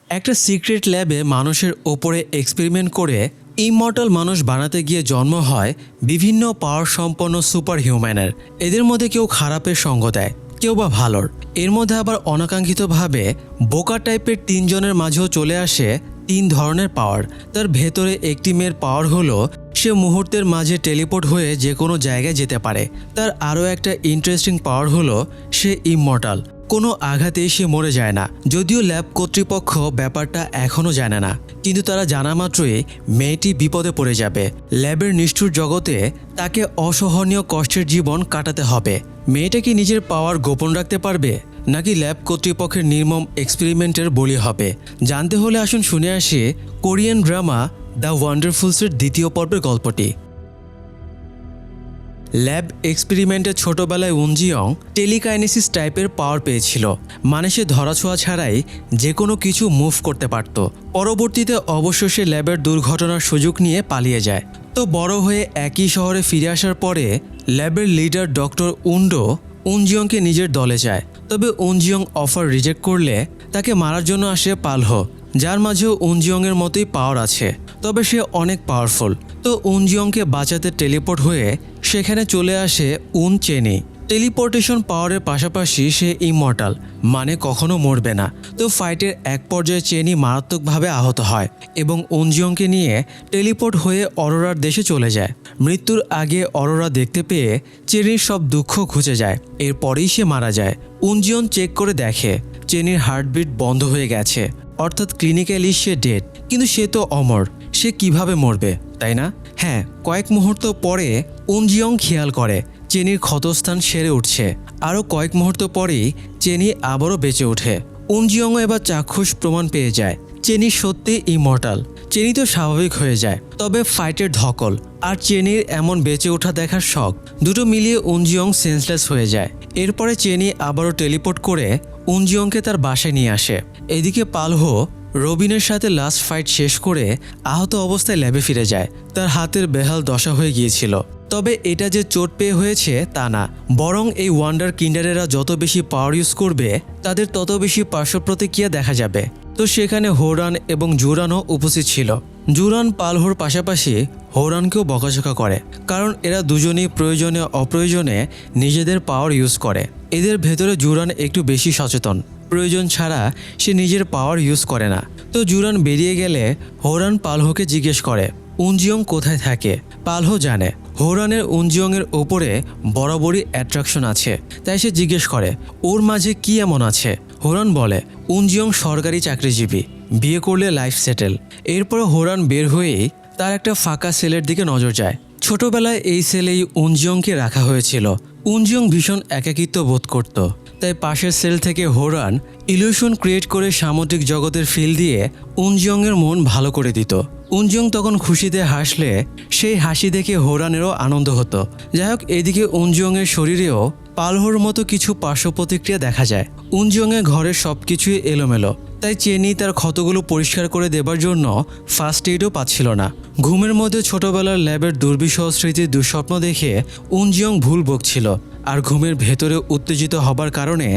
একটা সিক্রেট ল্যাবে মানুষের ওপরে এক্সপেরিমেন্ট করে ইমমর্টাল মানুষ বানাতে গিয়ে জন্ম হয় বিভিন্ন পাওয়ার সম্পন্ন সুপার হিউম্যানের। এদের মধ্যে কেউ খারাপের সঙ্গ দেয়, কেউ বা ভালোর। এর মধ্যে আবার অনাকাঙ্ক্ষিতভাবে বোকা টাইপের তিনজনের মাঝেও চলে আসে তিন ধরনের পাওয়ার। তার ভেতরে একটি মেয়ের পাওয়ার হলো সে মুহূর্তের মাঝে টেলিপোর্ট হয়ে যে কোনো জায়গায় যেতে পারে। তার আরও একটা ইন্টারেস্টিং পাওয়ার হলো সে ইমমর্টাল, কোনো আঘাতেই সে মরে যায় না। যদিও ল্যাব কর্তৃপক্ষ ব্যাপারটা এখনও জানে না, কিন্তু তারা জানা মাত্রই মেয়েটি বিপদে পড়ে যাবে। ল্যাবের নিষ্ঠুর জগতে তাকে অসহনীয় কষ্টের জীবন কাটাতে হবে। মেয়েটা কি নিজের পাওয়ার গোপন রাখতে পারবে, নাকি ল্যাব কর্তৃপক্ষের নির্মম এক্সপেরিমেন্টের বলি হবে? জানতে হলে আসুন শুনে আসি কোরিয়ান ড্রামা দ্য ওয়ান্ডারফুলসের দ্বিতীয় পর্বের গল্পটি। ল্যাব এক্সপেরিমেন্টে ছোটবেলায় উনজিয়ং টেলিকাইনেসিস টাইপের পাওয়ার পেয়েছিল, মানে সে ধরাছোঁয়া ছাড়াই যে কোনো কিছু মুভ করতে পারত। পরবর্তীতে অবশ্য সে ল্যাবের দুর্ঘটনার সুযোগ নিয়ে পালিয়ে যায়। তো বড় হয়ে একই শহরে ফিরে আসার পরে ল্যাবের লিডার ডক্টর উন্ডো উনজিয়ংকে নিজের দলে চায়। তবে উনজিয়ং অফার রিজেক্ট করলে তাকে মারার জন্য আসে পালহো, যার মাঝেও উনজিয়ংয়ের মতোই পাওয়ার আছে, তবে সে অনেক পাওয়ারফুল। তো উনজিয়ংকে বাঁচাতে টেলিপোর্ট হয়ে সেখানে চলে আসে উন চেনি। টেলিপোর্টেশন পাওয়ারের পাশাপাশি সে ইমমর্টাল, মানে কখনো মরবে না। তো ফাইটের এক পর্যায়ে চেনি মারাত্মকভাবে আহত হয় এবং উনজিয়ংকে নিয়ে টেলিপোর্ট হয়ে অরোরার দেশে চলে যায়। মৃত্যুর আগে অরোরা দেখতে পেয়ে চেনির সব দুঃখ ঘুচে যায়। এরপরেই সে মারা যায়। উনজিয়ং চেক করে দেখে চেনির হার্টবিট বন্ধ হয়ে গেছে, অর্থাৎ ক্লিনিক্যালি সে ডেড। কিন্তু সে তো অমর, সে কিভাবে মরবে, তাই না? হ্যাঁ, কয়েক মুহূর্ত পরে উনজিয়ং খেয়াল করে চেনির ক্ষতস্থান সেরে উঠছে। আরও কয়েক মুহূর্ত পরেই চেনি আবারও বেঁচে ওঠে। উনজিয়ংও এবার চাক্ষুষ প্রমাণ পেয়ে যায় চেনি সত্যি ইমমর্টাল। চেনি তো স্বাভাবিক হয়ে যায়, তবে ফাইটের ধকল আর চেনির এমন বেঁচে ওঠা দেখার শখ দুটো মিলিয়ে উনজিয়ং সেন্সলেস হয়ে যায়। এরপরে চেনি আবারও টেলিপোর্ট করে উনজিয়ংকে তার বাসায় নিয়ে আসে। এদিকে পালহো রবিনের সাথে লাস্ট ফাইট শেষ করে আহত অবস্থায় ল্যাবে ফিরে যায়। তার হাতের বেহাল দশা হয়ে গিয়েছিল। তবে এটা যে চোট পেয়ে হয়েছে তা না, বরং এই ওয়ান্ডার কিন্ডারেরা যত বেশি পাওয়ার ইউজ করবে তাদের তত বেশি পার্শ্ব প্রতিক্রিয়া দেখা যাবে। তো সেখানে হোরান এবং জুরানও উপস্থিত ছিল। জুরান পালহোর পাশাপাশি হোরানকেও বকাঝকা করে, কারণ এরা দুজনেই প্রয়োজনে অপ্রয়োজনে নিজেদের পাওয়ার ইউজ করে। এদের ভেতরে জুরান একটু বেশি সচেতন, প্রয়োজন ছাড়া সে নিজের পাওয়ার ইউজ করে না। তো জুরান বেরিয়ে গেলে হোরান পালহোকে জিজ্ঞেস করে উনজিয়ং কোথায় থাকে। পালহো জানে হোরানের উনজিয়ংয়ের ওপরে বরাবরই অ্যাট্রাকশন আছে, তাই সে জিজ্ঞেস করে ওর মাঝে কি এমন আছে। হোরান বলে উনজিয়ং সরকারি চাকরিজীবী, বিয়ে করলে লাইফ সেটেল। এরপরে হোরান বের হয়েই তার একটা ফাঁকা সেলের দিকে নজর যায়। ছোটবেলায় এই সেলেই উনজিয়ংকে রাখা হয়েছিল। উনজিয়ং ভীষণ একাকিত্ব বোধ করত, তাই পাশের সেল থেকে হোরান ইলিউশন ক্রিয়েট করে সামুদ্রিক জগতের ফিল দিয়ে উনজিয়ংয়ের মন ভালো করে দিত। উনজিয়ং তখন খুশিতে হাসলে সেই হাসি দেখে হোরানেরও আনন্দ হতো। যাই হোক, এদিকে উনজিয়ংয়ের শরীরেও পালহোর মতো কিছু পার্শ্ব প্রতিক্রিয়া দেখা যায়। উনজিয়ংয়ের ঘরের সব কিছুই এলোমেলো, তাই চেনি তার ক্ষতগুলো পরিষ্কার করে দেবার জন্য ফার্স্ট এইডও পাচ্ছিল না। ঘুমের মধ্যে ছোটবেলার ল্যাবের দুর্বিষহ স্মৃতির দুঃস্বপ্ন দেখে উনজিয়ং ভুল বকছিল, আর ঘুমের ভেতরে উত্তেজিত হবার কারণে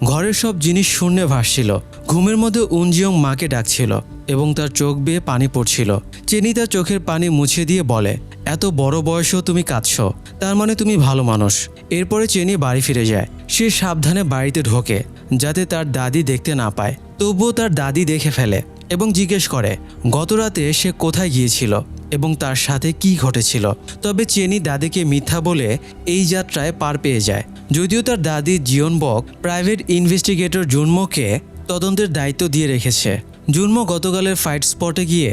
ঘরের সব জিনিস শূন্যে ভাসছিল। ঘুমের মধ্যে উনজিয়ং মাকে ডাকছিল এবং তার চোখ বেয়ে পানি পড়ছিল। চেনি তার চোখের পানি মুছে দিয়ে বলে, এত বড় বয়সেও তুমি কাঁদছ, তার মানে তুমি ভালো মানুষ। এরপরে চেনি বাড়ি ফিরে যায়। সে সাবধানে বাড়িতে ঢোকে যাতে তার দাদি দেখতে না পায়। তবুও তার দাদি দেখে ফেলে এবং জিজ্ঞেস করে গতরাতে সে কোথায় গিয়েছিল এবং তার সাথে কি ঘটেছিল। তবে চেনি দাদিকে মিথ্যা বলে এই যাত্রায় পার পেয়ে যায়। যদিও তার দাদি জিয়নবক প্রাইভেট ইনভেস্টিগেটর জুনমোকে তদন্তের দায়িত্ব দিয়ে রেখেছে। জুনমো গতকালের ফাইট স্পটে গিয়ে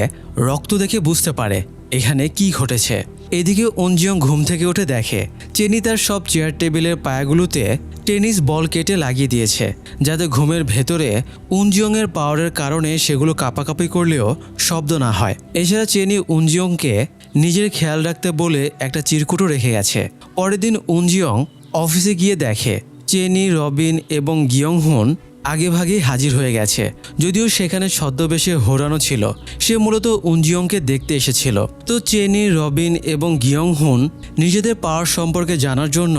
রক্ত দেখে বুঝতে পারে এখানে কি ঘটেছে। এদিকে উনজিয়ং ঘুম থেকে উঠে দেখে চেনি তার সব চেয়ার টেবিলের পায়াগুলোতে টেনিস বল কেটে লাগিয়ে দিয়েছে, যাতে ঘুমের ভেতরে উনজিয়ংয়ের পাওয়ারের কারণে সেগুলো কাঁপাকাঁপি করলেও শব্দ না হয়। এছাড়া চেনি উনজিয়ংকে নিজের খেয়াল রাখতে বলে একটা চিরকুটও রেখে গেছে। পরের দিন উনজিয়ং অফিসে গিয়ে দেখে চেনি, রবিন এবং গিয়ংহুন আগেভাগেই হাজির হয়ে গেছে। যদিও সেখানে ছদ্মবেশে হোরানো ছিল, সে মূলত উনজিয়ংকে দেখতে এসেছিল। তো চেনি, রবিন এবং গিয়ংহুন নিজেদের পাওয়ার সম্পর্কে জানার জন্য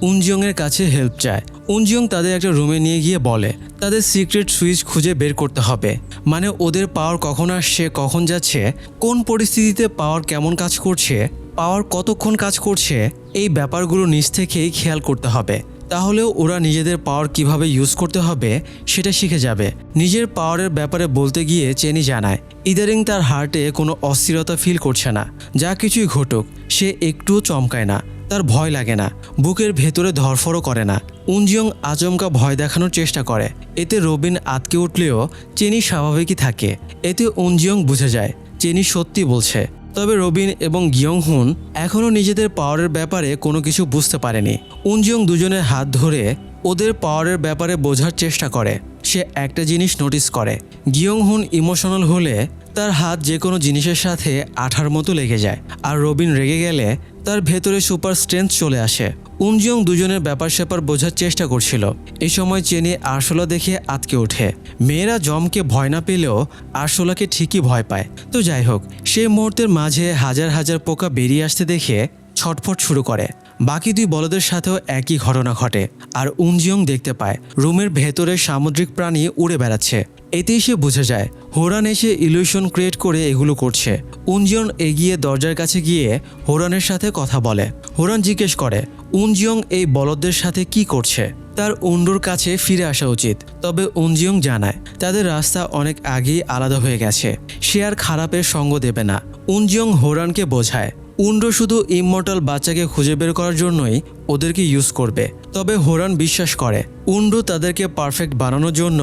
উনজিয়ংয়ের কাছে হেল্প চায়। উনজিয়ং তাদের একটা রুমে নিয়ে গিয়ে বলে তাদের সিক্রেট সুইচ খুঁজে বের করতে হবে, মানে ওদের পাওয়ার কখন আসছে কখন যাচ্ছে, কোন পরিস্থিতিতে পাওয়ার কেমন কাজ করছে, পাওয়ার কতক্ষণ কাজ করছে, এই ব্যাপারগুলো নিজ থেকেই খেয়াল করতে হবে। তাহলেও ওরা নিজেদের পাওয়ার কিভাবে ইউজ করতে হবে সেটা শিখে যাবে। নিজের পাওয়ারের ব্যাপারে বলতে গিয়ে চেনি জানায় ইদারিং তার হার্টে কোনো অস্থিরতা ফিল করছে না। যা কিছুই ঘটুক সে একটুও চমকায় না, তার ভয় লাগে না, বুকের ভেতরে ধরফরও করে না। উনজিয়ং আচমকা ভয় দেখানোর চেষ্টা করে, এতে রবিন আটকে উঠলেও চেনি স্বাভাবিকই থাকে। এতে উনজিয়ং বুঝে যায় চেনি সত্যি বলছে। তবে রবিন এবং গিয়ংহুন এখনও নিজেদের পাওয়ারের ব্যাপারে কোনো কিছু বুঝতে পারেনি। উনজিয়ং দুজনের হাত ধরে ওদের পাওয়ারের ব্যাপারে বোঝার চেষ্টা করে। সে একটা জিনিস নোটিস করে, গিয়ংহুন ইমোশনাল হলে তার হাত যে কোনো জিনিসের সাথে আঠার মতো লেগে যায়, আর রবিন রেগে গেলে তার ভেতরে সুপার স্ট্রেংথ চলে আসে। উনজিয়ং দুজনের ব্যাপার স্যাপার বোঝার চেষ্টা করছিল। এই সময় চেনি আরশোলা দেখে আটকে ওঠে। মেয়েরা জমকে ভয় না পেলেও আরশোলাকে ঠিকই ভয় পায়। তো যাই হোক, সেই মুহূর্তের মাঝে হাজার হাজার পোকা বেরিয়ে আসতে দেখে ছটফট শুরু করে। বাকি দুই বলদের সাথেও একই ঘটনা ঘটে, আর উনজিয়ং দেখতে পায় রুমের ভেতরে সামুদ্রিক প্রাণী উড়ে বেড়াচ্ছে। এতেই সে বুঝে যায় হোরান এসে ইলিউশন ক্রিয়েট করে এগুলো করছে। উনজিয়ং এগিয়ে দরজার কাছে গিয়ে হোরানের সাথে কথা বলে। হোরান জিজ্ঞেস করে উনজিয়ং এই বলদদের সাথে কি করছে, তার উন্ডুর কাছে ফিরে আসা উচিত। তবে উনজিয়ং জানায় তাদের রাস্তা অনেক আগেই আলাদা হয়ে গেছে, সে আর খারাপের সঙ্গ দেবে না। উনজিয়ং হোরানকে বোঝায় উন্ডো শুধু ইমমর্টাল বাচ্চাকে খুঁজে বের করার জন্যই ওদেরকে ইউজ করবে। তবে হোরান বিশ্বাস করে উন্ডো তাদেরকে পারফেক্ট বানানোর জন্য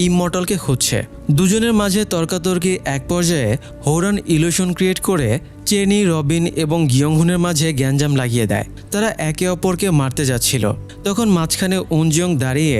ইমমর্টালকে খুঁজছে। দুজনের মাঝে তর্কাতর্কি এক পর্যায়ে হোরান ইলিউশন ক্রিয়েট করে চেনি, রবিন এবং গিয়ংহুনের মাঝে গ্যাঞ্জাম লাগিয়ে দেয়। তারা একে অপরকে মারতে যাচ্ছিল। তখন মাঝখানে উনজিয়ং দাঁড়িয়ে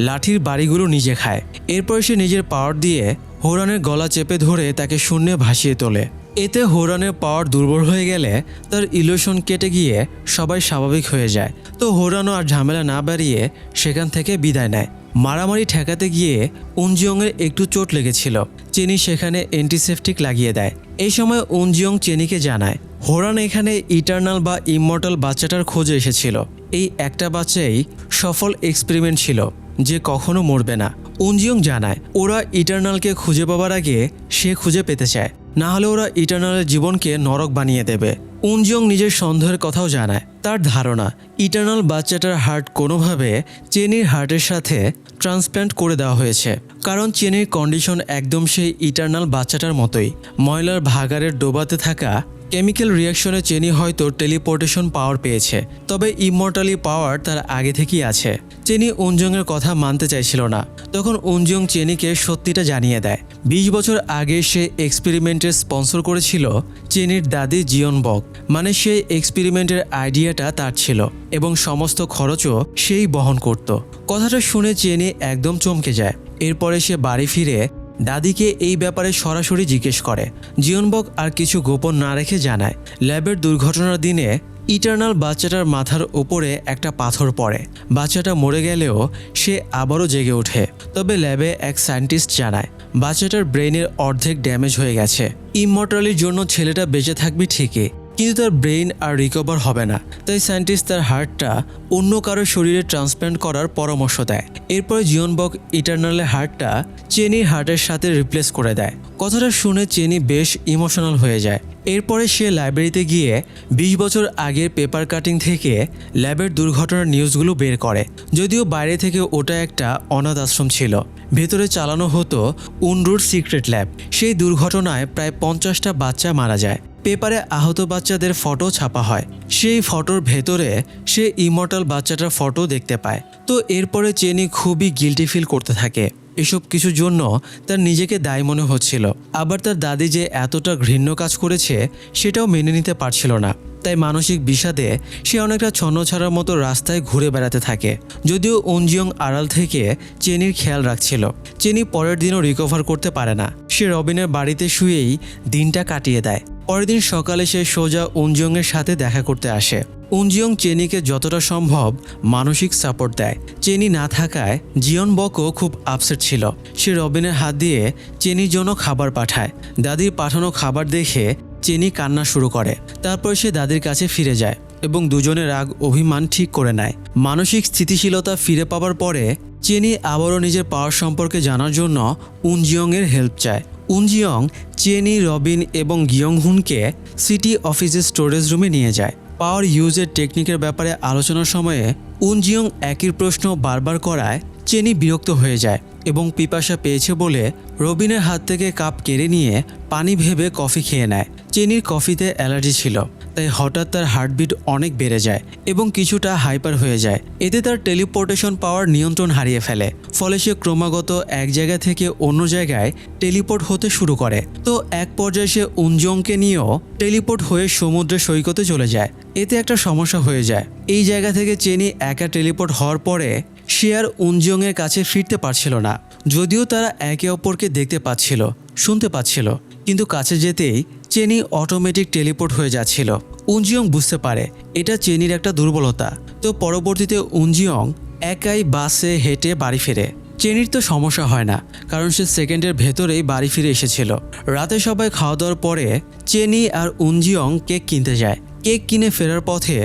লাঠির বাড়িগুলো নিজে খায়। এরপর সে নিজের পাওয়ার দিয়ে হোরানের গলা চেপে ধরে তাকে শূন্যে ভাসিয়ে তোলে। এতে হোরানের পাওয়ার দুর্বল হয়ে গেলে তার ইলিউশন কেটে গিয়ে সবাই স্বাভাবিক হয়ে যায়। তো হোরানও আর ঝামেলা না বাড়িয়ে সেখান থেকে বিদায় নেয়। মারামারি ঠেকাতে গিয়ে উনজিয়ংয়ের একটু চোট লেগেছিল। চেনি সেখানে অ্যান্টিসেপটিক লাগিয়ে দেয়। এই সময় উনজিয়ং চেনিকে জানায় হোরান এখানে ইটারনাল বা ইমমর্টাল বাচ্চাটার খোঁজে এসেছিল। এই একটা বাচ্চাই সফল এক্সপেরিমেন্ট ছিল যে কখনো মরবে না। উনজিয়ং জানায় ওরা ইটারনালকে খুঁজে পাবার আগে সে খুঁজে পেতে চায়, না হলে ওরা ইটারনালের জীবনকে নরক বানিয়ে দেবে। উনজিয়ং নিজের সন্দেহের কথাও জানায়। তার ধারণা ইটারনাল বাচ্চাটার হার্ট কোনোভাবে চেনির হার্টের সাথে ট্রান্সপ্ল্যান্ট করে দেওয়া হয়েছে, কারণ চেনির কন্ডিশন একদম সেই ইটারনাল বাচ্চাটার মতোই। ময়লার ভাগাড়ের ডোবাতে থাকা কেমিক্যাল রিয়াকশনে চেনি হয়তো টেলিপোর্টেশন পাওয়ার পেয়েছে, তবে ইমমর্টালি পাওয়ার তার আগে থেকেই আছে। চেনি উনজিয়ংয়ের কথা মানতে চাইছিল না। তখন উনজিয়ং চেনিকে সত্যিটা জানিয়ে দেয় 20 বছর আগে সে এক্সপেরিমেন্টের স্পন্সর করেছিল চেনির দাদি জিয়নবক, মানে সেই এক্সপেরিমেন্টের আইডিয়াটা তার ছিল এবং সমস্ত খরচও সেই বহন করত। কথাটা শুনে চেনি একদম চমকে যায়। এরপরে সে বাড়ি ফিরে দাদিকে এই ব্যাপারে সরাসরি জিজ্ঞেস করে। জিয়নবক আর কিছু গোপন না রেখে জানায় ল্যাবের দুর্ঘটনার দিনে ইটারনাল বাচ্চাটার মাথার ওপরে একটা পাথর পড়ে। বাচ্চাটা মরে গেলেও সে আবারও জেগে ওঠে। তবে ল্যাবে এক সায়েন্টিস্ট জানায় বাচ্চাটার ব্রেইনের অর্ধেক ড্যামেজ হয়ে গেছে। ইমমর্টালির জন্য ছেলেটা বেঁচে থাকবে ঠিকই, কিন্তু তার ব্রেইন আর রিকভার হবে না। তাই সায়েন্টিস্ট তার হার্টটা অন্য কারো শরীরে ট্রান্সপ্ল্যান্ট করার পরামর্শ দেয়। এরপরে জিয়নবক ইটারনালের হার্টটা চেনির হার্টের সাথে রিপ্লেস করে দেয়। কথাটা শুনে চেনি বেশ ইমোশনাল হয়ে যায়। এরপরে সে লাইব্রেরিতে গিয়ে 20 বছর আগের পেপার কাটিং থেকে ল্যাবের দুর্ঘটনার নিউজগুলো বের করে। যদিও বাইরে থেকে ওটা একটা অনাথ আশ্রম ছিল, ভেতরে চালানো হতো উনরুর সিক্রেট ল্যাব। সেই দুর্ঘটনায় প্রায় 50টা বাচ্চা মারা যায়। পেপারে আহত বাচ্চাদের ফটো ছাপা হয়। সেই ফটোর ভেতরে সে ইমমর্টাল বাচ্চাটার ফটো দেখতে পায়। তো এরপরে চেনি খুবই গিল্টি ফিল করতে থাকে। এসব কিছুর জন্য তার নিজেকে দায়ী মনে হচ্ছিল। আবার তার দাদি যে এতটা ঘৃণ্য কাজ করেছে সেটাও মেনে নিতে পারছিল না। তাই মানসিক বিষাদে সে অনেকটা ছন্নছাড়ার মতো রাস্তায় ঘুরে বেড়াতে থাকে। যদিও উনজিয়ং আড়াল থেকে চেনির খেয়াল রাখছিল। চেনি পরের দিনও রিকভার করতে পারে না। সে রবিনের বাড়িতে শুয়েই দিনটা কাটিয়ে দেয়। পরের দিন সকালে সে সোজা উনজিয়ংয়ের সাথে দেখা করতে আসে। উনজিয়ং চেনিকে যতটা সম্ভব মানসিক সাপোর্ট দেয়। চেনি না থাকায় জিয়নবকও খুব আপসেট ছিল। সে রবিনের হাত দিয়ে চেনির জন্য খাবার পাঠায়। দাদির পাঠানো খাবার দেখে চেনি কান্না শুরু করে। তারপর সে দাদির কাছে ফিরে যায়। এবং দুজনের রাগ অভিমান ঠিক করে নেয়। মানসিক স্থিতিশীলতা ফিরে পাওয়ার পরে চেনি আবারও নিজের পাওয়ার সম্পর্কে জানার জন্য উনজিয়ংয়ের হেল্প চায়। উনজিয়ং চেনি, রবিন এবং গিয়ংহুনকে সিটি অফিসের স্টোরেজ রুমে নিয়ে যায়। পাওয়ার ইউজের টেকনিকের ব্যাপারে আলোচনার সময়ে উনজিয়ং একই প্রশ্ন বারবার করায় চেনি বিরক্ত হয়ে যায় এবং পিপাসা পেয়েছে বলে রবিনের হাত থেকে কাপ কেড়ে নিয়ে পানি ভেবে কফি খেয়ে নেয়। চেনির কফিতে অ্যালার্জি ছিল, তাই হঠাৎ তার হার্টবিট অনেক বেড়ে যায় এবং কিছুটা হাইপার হয়ে যায়। এতে তার টেলিপোর্টেশন পাওয়ার নিয়ন্ত্রণ হারিয়ে ফেলে, ফলে সে ক্রমাগত এক জায়গা থেকে অন্য জায়গায় টেলিপোর্ট হতে শুরু করে। তো এক পর্যায়ে সে উনজিয়ংকে নিয়েও টেলিপোর্ট হয়ে সমুদ্রের সৈকতে চলে যায়। এতে একটা সমস্যা হয়ে যায়। এই জায়গা থেকে চেনি একা টেলিপোর্ট হওয়ার পরে সে আর উনজিয়ংয়ের কাছে ফিরতে পারছিল না। যদিও তারা একে অপরকে দেখতে পাচ্ছিল, শুনতে পাচ্ছিল, কিন্তু কাছে যেতেই চেনি অটোমেটিক টেলিপোর্ট হয়ে যাচ্ছিল। উনজিয়ং বুঝতে পারে এটা চেনির একটা দুর্বলতা। তো পরবর্তীতে উনজিয়ং একাই বাসে হেঁটে বাড়ি ফেরে। চেনির তো সমস্যা হয় না, কারণ সে সেকেন্ডের ভেতরেই বাড়ি ফিরে এসেছিল। রাতে সবাই খাওয়া দাওয়ার পরে চেনি আর উনজিয়ং কেক কিনতে যায়। কেক কিনে ফেরার পথে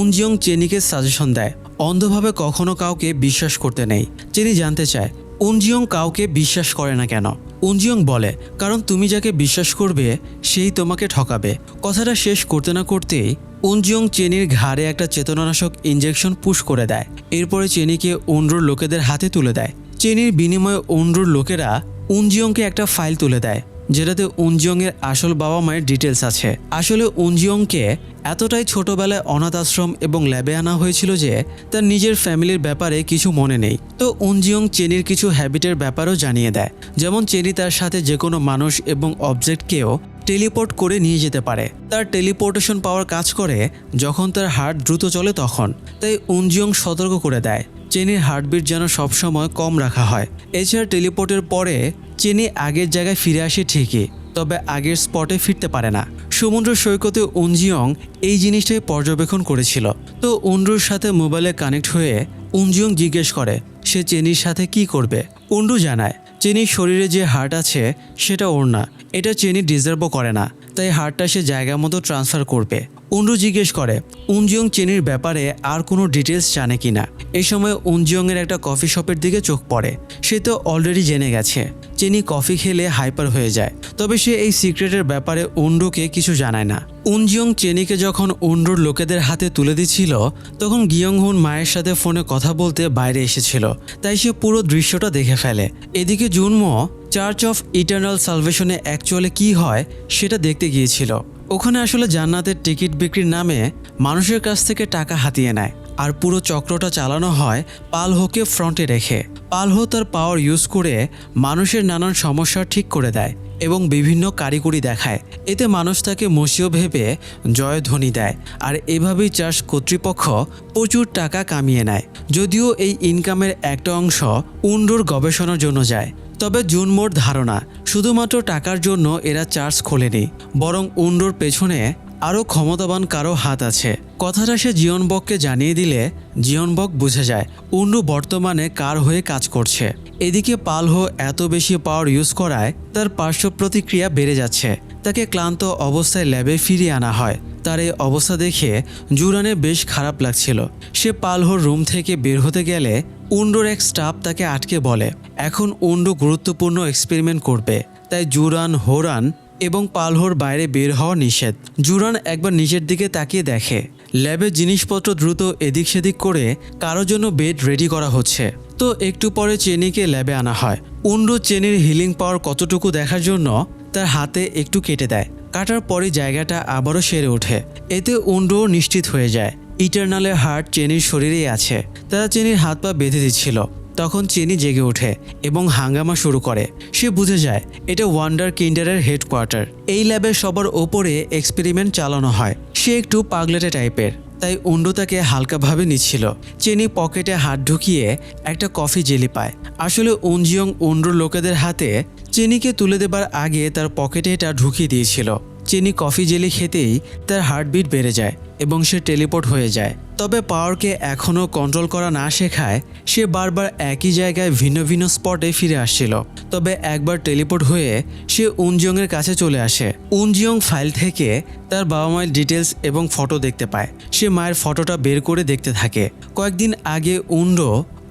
উনজিয়ং চেনিকে সাজেশন দেয়, অন্ধভাবে কখনো কাউকে বিশ্বাস করতে নেই। চেনি জানতে চায় উনজিয়ং কাউকে বিশ্বাস করে না কেন। উনজিয়ং বলে, কারণ তুমি যাকে বিশ্বাস করবে সেই তোমাকে ঠকাবে। কথাটা শেষ করতে না করতেই উনজিয়ং চেনির ঘাড়ে একটা চেতনানাশক ইঞ্জেকশন পুশ করে দেয়। এরপরে চেনিকে উন্ড্রুর লোকেদের হাতে তুলে দেয়। চেনির বিনিময়ে উন্ড্রুর লোকেরা উনজিয়ংকে একটা ফাইল তুলে দেয়, যেটাতে উনজিয়ংয়ের আসল বাবা মায়ের ডিটেলস আছে। আসলে উনজিয়ংকে এতটাই ছোটবেলায় অনাথ আশ্রম এবং ল্যাবে আনা হয়েছিল যে তার নিজের ফ্যামিলির ব্যাপারে কিছু মনে নেই। তো উনজিয়ং চেনির কিছু হ্যাবিটের ব্যাপারেও জানিয়ে দেয়, যেমন চেনি তার সাথে যে কোনো মানুষ এবং অবজেক্টকেও টেলিপোর্ট করে নিয়ে যেতে পারে। তার টেলিপোর্টেশন পাওয়ার কাজ করে যখন তার হার্ট দ্রুত চলে তখন। তাই উনজিয়ং সতর্ক করে দেয় চেনির হার্টবিট যেন সবসময় কম রাখা হয়। এছাড়া টেলিপোর্টের পরে চেনি আগের জায়গায় ফিরে আসে ঠিকই, তবে আগের স্পটে ফিরতে পারে না। সমুদ্র সৈকতে উনজিয়ং এই জিনিসটাই পর্যবেক্ষণ করেছিল। তো উন্ড্রুর সাথে মোবাইলে কানেক্ট হয়ে উনজিয়ং জিজ্ঞেস করে সে চেনির সাথে কি করবে। উন্ড্রু জানায় চেনির শরীরে যে হার্ট আছে সেটা ওর না, এটা চেনি ডিজার্ভও করে না, তাই হার্টটা সে জায়গা মতো ট্রান্সফার করবে। উন্ড্রু জিজ্ঞেস করে উনজিয়ং চেনির ব্যাপারে আর কোনো ডিটেলস জানে কিনা। এই সময় উনজিয়ংয়ের একটা কফি শপের দিকে চোখ পড়ে। সে তো অলরেডি জেনে গেছে চেনি কফি খেলে হাইপার হয়ে যায়, তবে সে এই সিক্রেটের ব্যাপারে উন্ড্রুকে কিছু জানায় না। উনজিয়ং চেনিকে যখন উন্ড্রুর লোকেদের হাতে তুলে দিচ্ছিল তখন গিয়ংহুন মায়ের সাথে ফোনে কথা বলতে বাইরে এসেছিল, তাই সে পুরো দৃশ্যটা দেখে ফেলে। এদিকে জুনমো চার্চ অফ ইটারনাল সালভেশনে অ্যাকচুয়ালি কি হয় সেটা দেখতে গিয়েছিল। ওখানে আসলে জান্নাতের টিকিট বিক্রির নামে মানুষের কাছ থেকে টাকা হাতিয়ে নেয়, আর পুরো চক্রটা চালানো হয় পালহোকে ফ্রন্টে রেখে। পালহো তার পাওয়ার ইউজ করে মানুষের নানান সমস্যা ঠিক করে দেয় এবং বিভিন্ন কারিগরি দেখায়। এতে মানুষ তাকে মসিও ভেবে জয়ধ্বনি দেয়, আর এভাবেই চার্চ কর্তৃপক্ষ প্রচুর টাকা কামিয়ে নেয়। যদিও এই ইনকামের একটা অংশ উন্ড্রুর গবেষণার জন্য যায়, তবে জুনমোর ধারণা শুধুমাত্র টাকার জন্য এরা চার্চ খোলেনি, বরং উন্ড্রুর পেছনে আরও ক্ষমতাবান কারো হাত আছে। কথাটা সে জিয়নবককে জানিয়ে দিলে জিয়নবক বুঝে যায় উন্ড্রু বর্তমানে কার হয়ে কাজ করছে। এদিকে পালহো এত বেশি পাওয়ার ইউজ করায় তার পার্শ্ব প্রতিক্রিয়া বেড়ে যাচ্ছে। তাকে ক্লান্ত অবস্থায় ল্যাবে ফিরিয়ে আনা হয়। তার এই অবস্থা দেখে জুরানের বেশ খারাপ লাগছিল। সে পালহোর রুম থেকে বের হতে গেলে উন্ড্রুর এক স্টাফ তাকে আটকে বলে এখন উন্ড্রু গুরুত্বপূর্ণ এক্সপেরিমেন্ট করবে, তাই জুরান, হোরান এবং পালহোর বাইরে বের হওয়া নিষেধ। জুরান একবার নিচের দিকে তাকিয়ে দেখে ল্যাবের জিনিসপত্র দ্রুত এদিক সেদিক করে কারোর জন্য বেড রেডি করা হচ্ছে। তো একটু পরে চেনিকে ল্যাবে আনা হয়। উন্ড্রু চেনির হিলিং পাওয়ার কতটুকু দেখার জন্য তার হাতে একটু কেটে দেয়। কাটার পরে জায়গাটা আবারও সেরে ওঠে। এতে উন্ড্রু নিশ্চিত হয়ে যায় ইটারনালের হার্ট চেনির শরীরেই আছে। তারা চেনির হাত পা বেঁধে দিচ্ছিল। তখন চেনি জেগে ওঠে এবং হাঙ্গামা শুরু করে। সে বুঝে যায় এটা ওয়ান্ডার কিন্ডারের হেডকোয়ার্টার। এই ল্যাবের সবার ওপরে এক্সপেরিমেন্ট চালানো হয়। সে একটু পাগলেটে টাইপের, তাই উন্ড্রু তাকে হালকাভাবে নিচ্ছিল। চেনি পকেটে হাত ঢুকিয়ে একটা কফি জেলি পায়। আসলে উনজিয়ং উন্ড্রুর লোকেদের হাতে চেনিকে তুলে দেবার আগে তার পকেটে এটা ঢুকিয়ে দিয়েছিল। চেনি কফি জেলি খেতেই তার হার্টবিট বেড়ে যায় এবং সে টেলিপোর্ট হয়ে যায়। তবে পাওয়ারকে এখনও কন্ট্রোল করা না শেখায় সে বারবার একই জায়গায় ভিন্ন ভিন্ন স্পটে ফিরে আসছিল। তবে একবার টেলিপোর্ট হয়ে সে উনজিয়ংয়ের কাছে চলে আসে। উনজিয়ং ফাইল থেকে তার বাবা মায়ের ডিটেলস এবং ফটো দেখতে পায়। সে মায়ের ফটোটা বের করে দেখতে থাকে। কয়েকদিন আগে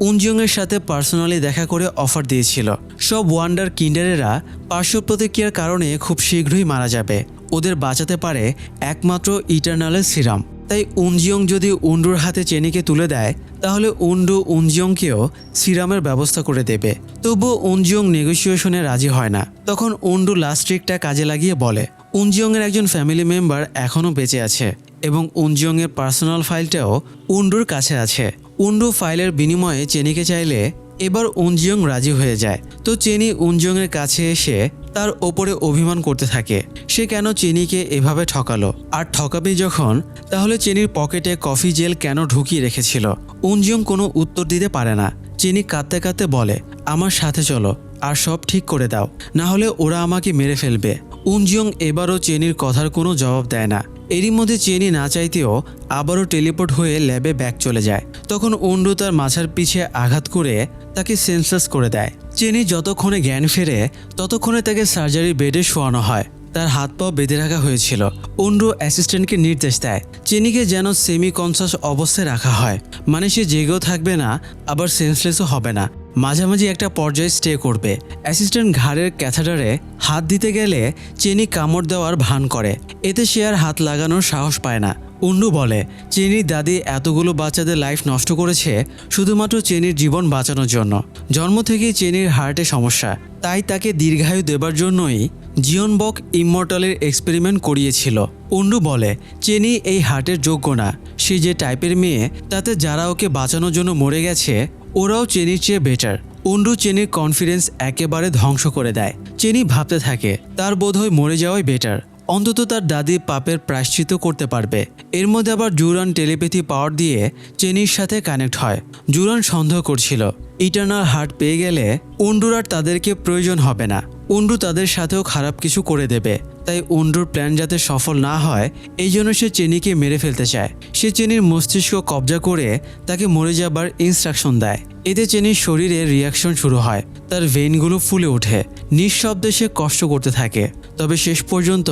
উনজিয়ংয়ের সাথে পার্সোনালি দেখা করে অফার দিয়েছিল সব ওয়ান্ডার কিন্ডারেরা পার্শ্ব প্রতিক্রিয়ার কারণে খুব শীঘ্রই মারা যাবে, ওদের বাঁচাতে পারে একমাত্র ইটারনালের সিরাম। তাই উনজিয়ং যদি উন্ডুর হাতে চেনিকে তুলে দেয় তাহলে উন্ডু উনজিয়ংকেও সিরামের ব্যবস্থা করে দেবে। তবুও উনজিয়ং নেগোসিয়েশনে রাজি হয় না। তখন উন্ডু লাস্ট ট্রিকটা কাজে লাগিয়ে বলে উনজিয়ংয়ের একজন ফ্যামিলি মেম্বার এখনও বেঁচে আছে এবং উনজিয়ংয়ের পার্সোনাল ফাইলটাও উন্ডুর কাছে আছে। উন্ডু ফাইলের বিনিময়ে চেনিকে চাইলে এবার উনজিয়ং রাজি হয়ে যায়। তো চেনি উনজিয়ংয়ের কাছে এসে তার ওপরে অভিমান করতে থাকে সে কেন চেনিকে এভাবে ঠকালো, আর ঠকাবে যখন তাহলে চেনির পকেটে কফি জেল কেন ঢুকিয়ে রেখেছিল। উনজিয়ং কোনো উত্তর দিতে পারে না। চেনি কাঁদতে কাঁদতে বলে আমার সাথে চলো আর সব ঠিক করে দাও, না হলে ওরা আমাকে মেরে ফেলবে। উনজিয়ং এবারও চেনির কথার কোনো জবাব দেয় না। এরই মধ্যে চেনি না চাইতেও আবারও টেলিপোর্ট হয়ে ল্যাবে ব্যাক চলে যায়। তখন উন্ডু তার মাথার পিছে আঘাত করে তাকে সেন্সলেস করে দেয়। চেনি যতক্ষণে জ্ঞান ফেরে ততক্ষণে তাকে সার্জারির বেডে শোয়ানো হয়। তার হাত পা বেঁধে রাখা হয়েছিল। উন্ডু অ্যাসিস্ট্যান্টকে নির্দেশ দেয় চেনিকে যেন সেমি কনসাস অবস্থায় রাখা হয়, মানে সে জেগেও থাকবে না আবার সেন্সলেসও হবে না, মাঝামাঝি একটা পর্যায়ে স্টে করবে। অ্যাসিস্ট্যান্ট ঘাড়ের ক্যাথেটারে হাত দিতে গেলে চেনি কামড় দেওয়ার ভান করে, এতে সে আর হাত লাগানোর সাহস পায় না। উন্ডু বলে চেনির দাদি এতগুলো বাচ্চাদের লাইফ নষ্ট করেছে শুধুমাত্র চেনির জীবন বাঁচানোর জন্য। জন্ম থেকেই চেনির হার্টে সমস্যা, তাই তাকে দীর্ঘায়ু দেবার জন্যই জিওনবক ইমমর্টালের এক্সপেরিমেন্ট করিয়েছিল। উন্ডু বলে চেনি এই হার্টের যোগ্য না, সে যে টাইপের মেয়ে তাতে যারা ওকে বাঁচানোর জন্য মরে গেছে ওরাও চেনির চেয়ে বেটার। উন্ডু চেনির কনফিডেন্স একেবারে ধ্বংস করে দেয়। চেনি ভাবতে থাকে তার বোধহয় মরে যাওয়াই বেটার, অন্তত তার দাদি পাপের প্রায়শ্চিত্ত করতে পারবে। এর মধ্যে আবার জুরান টেলিপ্যাথি পাওয়ার দিয়ে চেনির সাথে কানেক্ট হয়। জুরান সন্দেহ করছিল ইটারনাল হার্ট পেয়ে গেলে উন্ডুর আর তাদেরকে প্রয়োজন হবে না, উন্ডু তাদের সাথেও খারাপ কিছু করে দেবে। তাই উন্ডুর প্ল্যান যাতে সফল না হয় এই জন্য সে চেনিকে মেরে ফেলতে চায়। সে চেনির মস্তিষ্ক কবজা করে তাকে মরে যাবার ইনস্ট্রাকশন দেয়। এতে চেনির শরীরে রিয়াকশন শুরু হয়, তার ভেইনগুলো ফুলে ওঠে, নিঃশব্দে সে কষ্ট করতে থাকে। তবে শেষ পর্যন্ত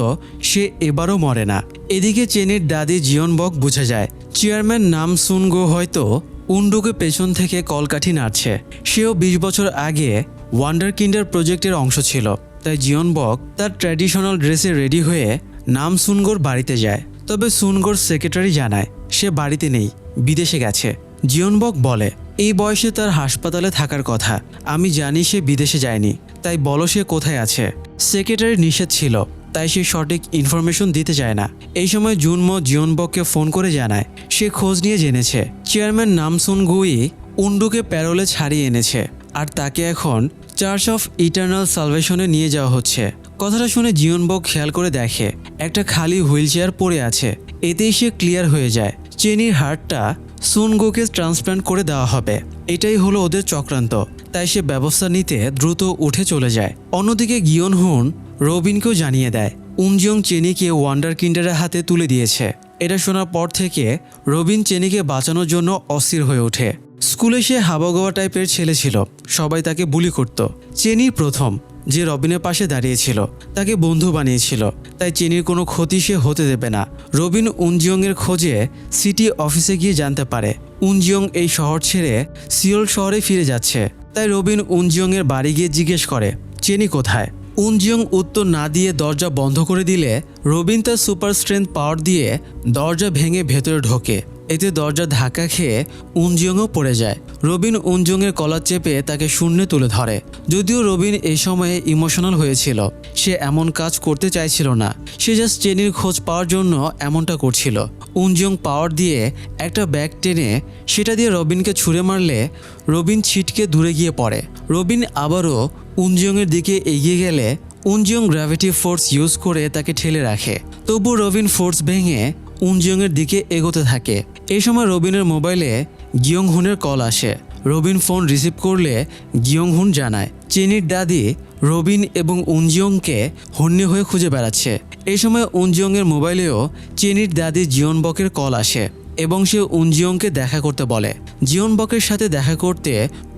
সে এবারও মরে না। এদিকে চেনির দাদি জিওনবক বুঝে যায় চেয়ারম্যান নাম সুনগো হয়তো উন্ডুকে পেছন থেকে কলকাঠি নাড়ছে। সেও 20 বছর আগে ওয়ান্ডার কিন্ডার প্রজেক্টের অংশ ছিল। তাই জিওনবক তার ট্র্যাডিশনাল ড্রেসে রেডি হয়ে নাম সুনগোর বাড়িতে যায়। তবে সুনগোর সেক্রেটারি জানায় সে বাড়িতে নেই, বিদেশে গেছে। জিওনবক বলে এই বয়সে তার হাসপাতালে থাকার কথা, আমি জানি সে বিদেশে যায়নি, তাই বলো সে কোথায় আছে। সেক্রেটারি নিষেধ ছিল, তাই সে সঠিক ইনফরমেশন দিতে চায় না। এই সময় জুনমো জিওনবককে ফোন করে জানায় সে খোঁজ নিয়ে জেনেছে চেয়ারম্যান নামসুন গুই উন্ডুকে প্যারোলে ছাড়িয়ে এনেছে আর তাকে এখন চার্চ অফ ইটারনাল সালভেশনে নিয়ে যাওয়া হচ্ছে। কথাটা শুনে জিওনবক খেয়াল করে দেখে একটা খালি হুইল চেয়ার পড়ে আছে। এতেই সে ক্লিয়ার হয়ে যায় চেনির হার্টটা সুনগোকে ট্রান্সপ্লান্ট করে দেওয়া হবে। এটাই হলো ওদের চক্রান্ত। তাই সে ব্যবস্থা নিতে দ্রুত উঠে চলে যায়। অন্যদিকে গিয়নহুন রবিনকেও জানিয়ে দেয় উনজিয়ং চেনিকে ওয়ান্ডার কিন্ডারের হাতে তুলে দিয়েছে। এটা শোনার পর থেকে রবিন চেনিকে বাঁচানোর জন্য অস্থির হয়ে ওঠে। স্কুলে সে হাবাগোয়া টাইপের ছেলে ছিল, সবাই তাকে বুলি করত। চেনি প্রথম যে রবিনের পাশে দাঁড়িয়েছিল, তাকে বন্ধু বানিয়েছিল, তাই চেনির কোনো ক্ষতি সে হতে দেবে না। রবিন উনজিয়ংয়ের খোঁজে সিটি অফিসে গিয়ে জানতে পারে উনজিয়ং এই শহর ছেড়ে সিওল শহরে ফিরে যাচ্ছে। তাই রবিন উনজিয়ংয়ের বাড়ি গিয়ে জিজ্ঞেস করে চেনি কোথায়। উনজিয়ং উত্তর না দিয়ে দরজা বন্ধ করে দিলে রবিন তার সুপার স্ট্রেংথ পাওয়ার দিয়ে দরজা ভেঙে ভেতরে ঢোকে। এতে দরজা ধাক্কা খেয়ে উনজিয়ংও পড়ে যায়। রবিন উনজিয়ংয়ের কলার চেপে তাকে শূন্যে তুলে ধরে। যদিও রবিন এই সময়ে ইমোশনাল হয়েছিল, সে এমন কাজ করতে চাইছিল না, সে জাস্ট চেনির খোঁজ পাওয়ার জন্য এমনটা করছিল। উনজিয়ং পাওয়ার দিয়ে একটা ব্যাগ টেনে সেটা দিয়ে রবিনকে ছুঁড়ে মারলে রবিন ছিটকে দূরে গিয়ে পড়ে। রবিন আবারও উনজিয়ংয়ের দিকে এগিয়ে গেলে উনজিয়ং গ্র্যাভিটি ফোর্স ইউজ করে তাকে ঠেলে রাখে। তবু রবিন ফোর্স ভেঙে উনজিয়ংয়ের দিকে এগোতে থাকে। এই সময় রবিনের মোবাইলে গিয়ংহুনের কল আসে। রবিন ফোন রিসিভ করলে গিয়ংহুন জানায় চেনির দাদি রবিন এবং উনজিয়ংকে হন্যে হয়ে খুঁজে বেড়াচ্ছে। এই সময় উনজিয়ংয়ের মোবাইলেও চেনির দাদি জিয়নবকের কল আসে এবং সে উনজিয়ংকে দেখা করতে বলে। জিয়নবকের সাথে দেখা করতে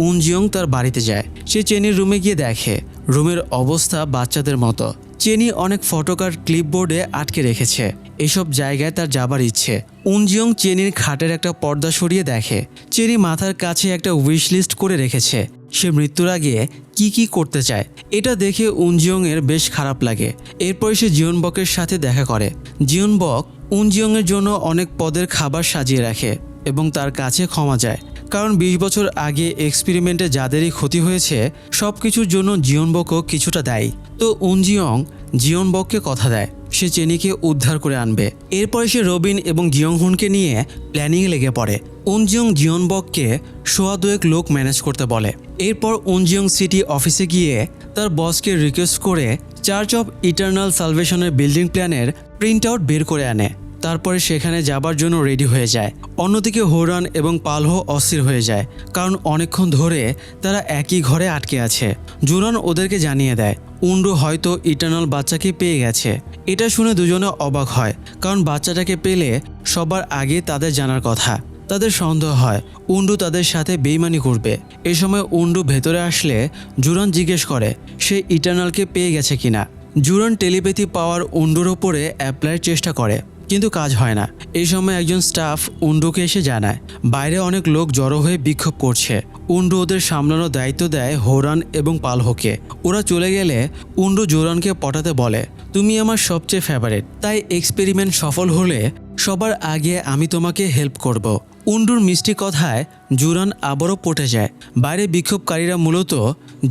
উনজিয়ং তার বাড়িতে যায়। সে চেনির রুমে গিয়ে দেখে রুমের অবস্থা বাচ্চাদের মতো। চেনি অনেক ফটোকার্ড ক্লিপবোর্ডে আটকে রেখেছে। এসব জায়গায় তার যাবার ইচ্ছে। উনজিয়ং চেনির খাটের একটা পর্দা সরিয়ে দেখে চেনি মাথার কাছে একটা উইশ লিস্ট করে রেখেছে। সে মৃত্যুর আগে কি করতে চায়। এটা দেখে উনজিয়ংয়ের বেশ খারাপ লাগে। এরপর সে জিয়নবকের সাথে দেখা করে। জিয়নবক উনজিয়ংয়ের জন্য অনেক পদের খাবার সাজিয়ে রাখে এবং তার কাছে ক্ষমা চায়, কারণ 20 বছর আগে এক্সপেরিমেন্টে যাদেরই ক্ষতি হয়েছে সব কিছুর জন্য জিয়নবকও কিছুটা দায়ী। তো উনজিয়ং জিয়নবককে কথা দেয় সে চেনিকে উদ্ধার করে আনবে। এরপরে সে রবিন এবং জিয়ংহুনকে নিয়ে প্ল্যানিংয়ে লেগে পড়ে। উনজিয়ং জিয়নবককে সোয়া দুয়েক লোক ম্যানেজ করতে বলে। এরপর উনজিয়ং সিটি অফিসে গিয়ে তার বসকে রিকোয়েস্ট করে চার্চ অফ ইটারনাল সালভেশনের বিল্ডিং প্ল্যানের প্রিন্ট আউট বের করে আনে। তারপরে সেখানে যাবার জন্য রেডি হয়ে যায়। অন্যদিকে হোরান এবং পালহো অস্থির হয়ে যায়, কারণ অনেকক্ষণ ধরে তারা একই ঘরে আটকে আছে। জুরান ওদেরকে জানিয়ে দেয় উন্ডু হয়তো ইটারনাল বাচ্চাকে পেয়ে গেছে। এটা শুনে দুজনে অবাক হয়, কারণ বাচ্চাটাকে পেলে সবার আগে তাদের জানার কথা। তাদের সন্দেহ হয় উন্ডু তাদের সাথে বেইমানি করবে। এ সময় উন্ডু ভেতরে আসলে জুরান জিজ্ঞেস করে সে ইটারনালকে পেয়ে গেছে কিনা। জুরান টেলিপ্যাথি পাওয়ার উন্ডুর ওপরে অ্যাপ্লাইয়ের চেষ্টা করে, কিন্তু কাজ হয় না। এই সময় একজন স্টাফ উন্ডুকে এসে জানায় বাইরে অনেক লোক জড়ো হয়ে বিক্ষোভ করছে। উন্ডু ওদের সামলানোর দায়িত্ব দেয় হোরান এবং পালহোকে। ওরা চলে গেলে উন্ডু জোরানকে পটাতে বলে তুমি আমার সবচেয়ে ফেভারিট, তাই এক্সপেরিমেন্ট সফল হলে সবার আগে আমি তোমাকে হেল্প করব। উন্ডুর মিষ্টি কথায় জুরান আবারও পটে যায়। বাইরে বিক্ষোভকারীরা মূলত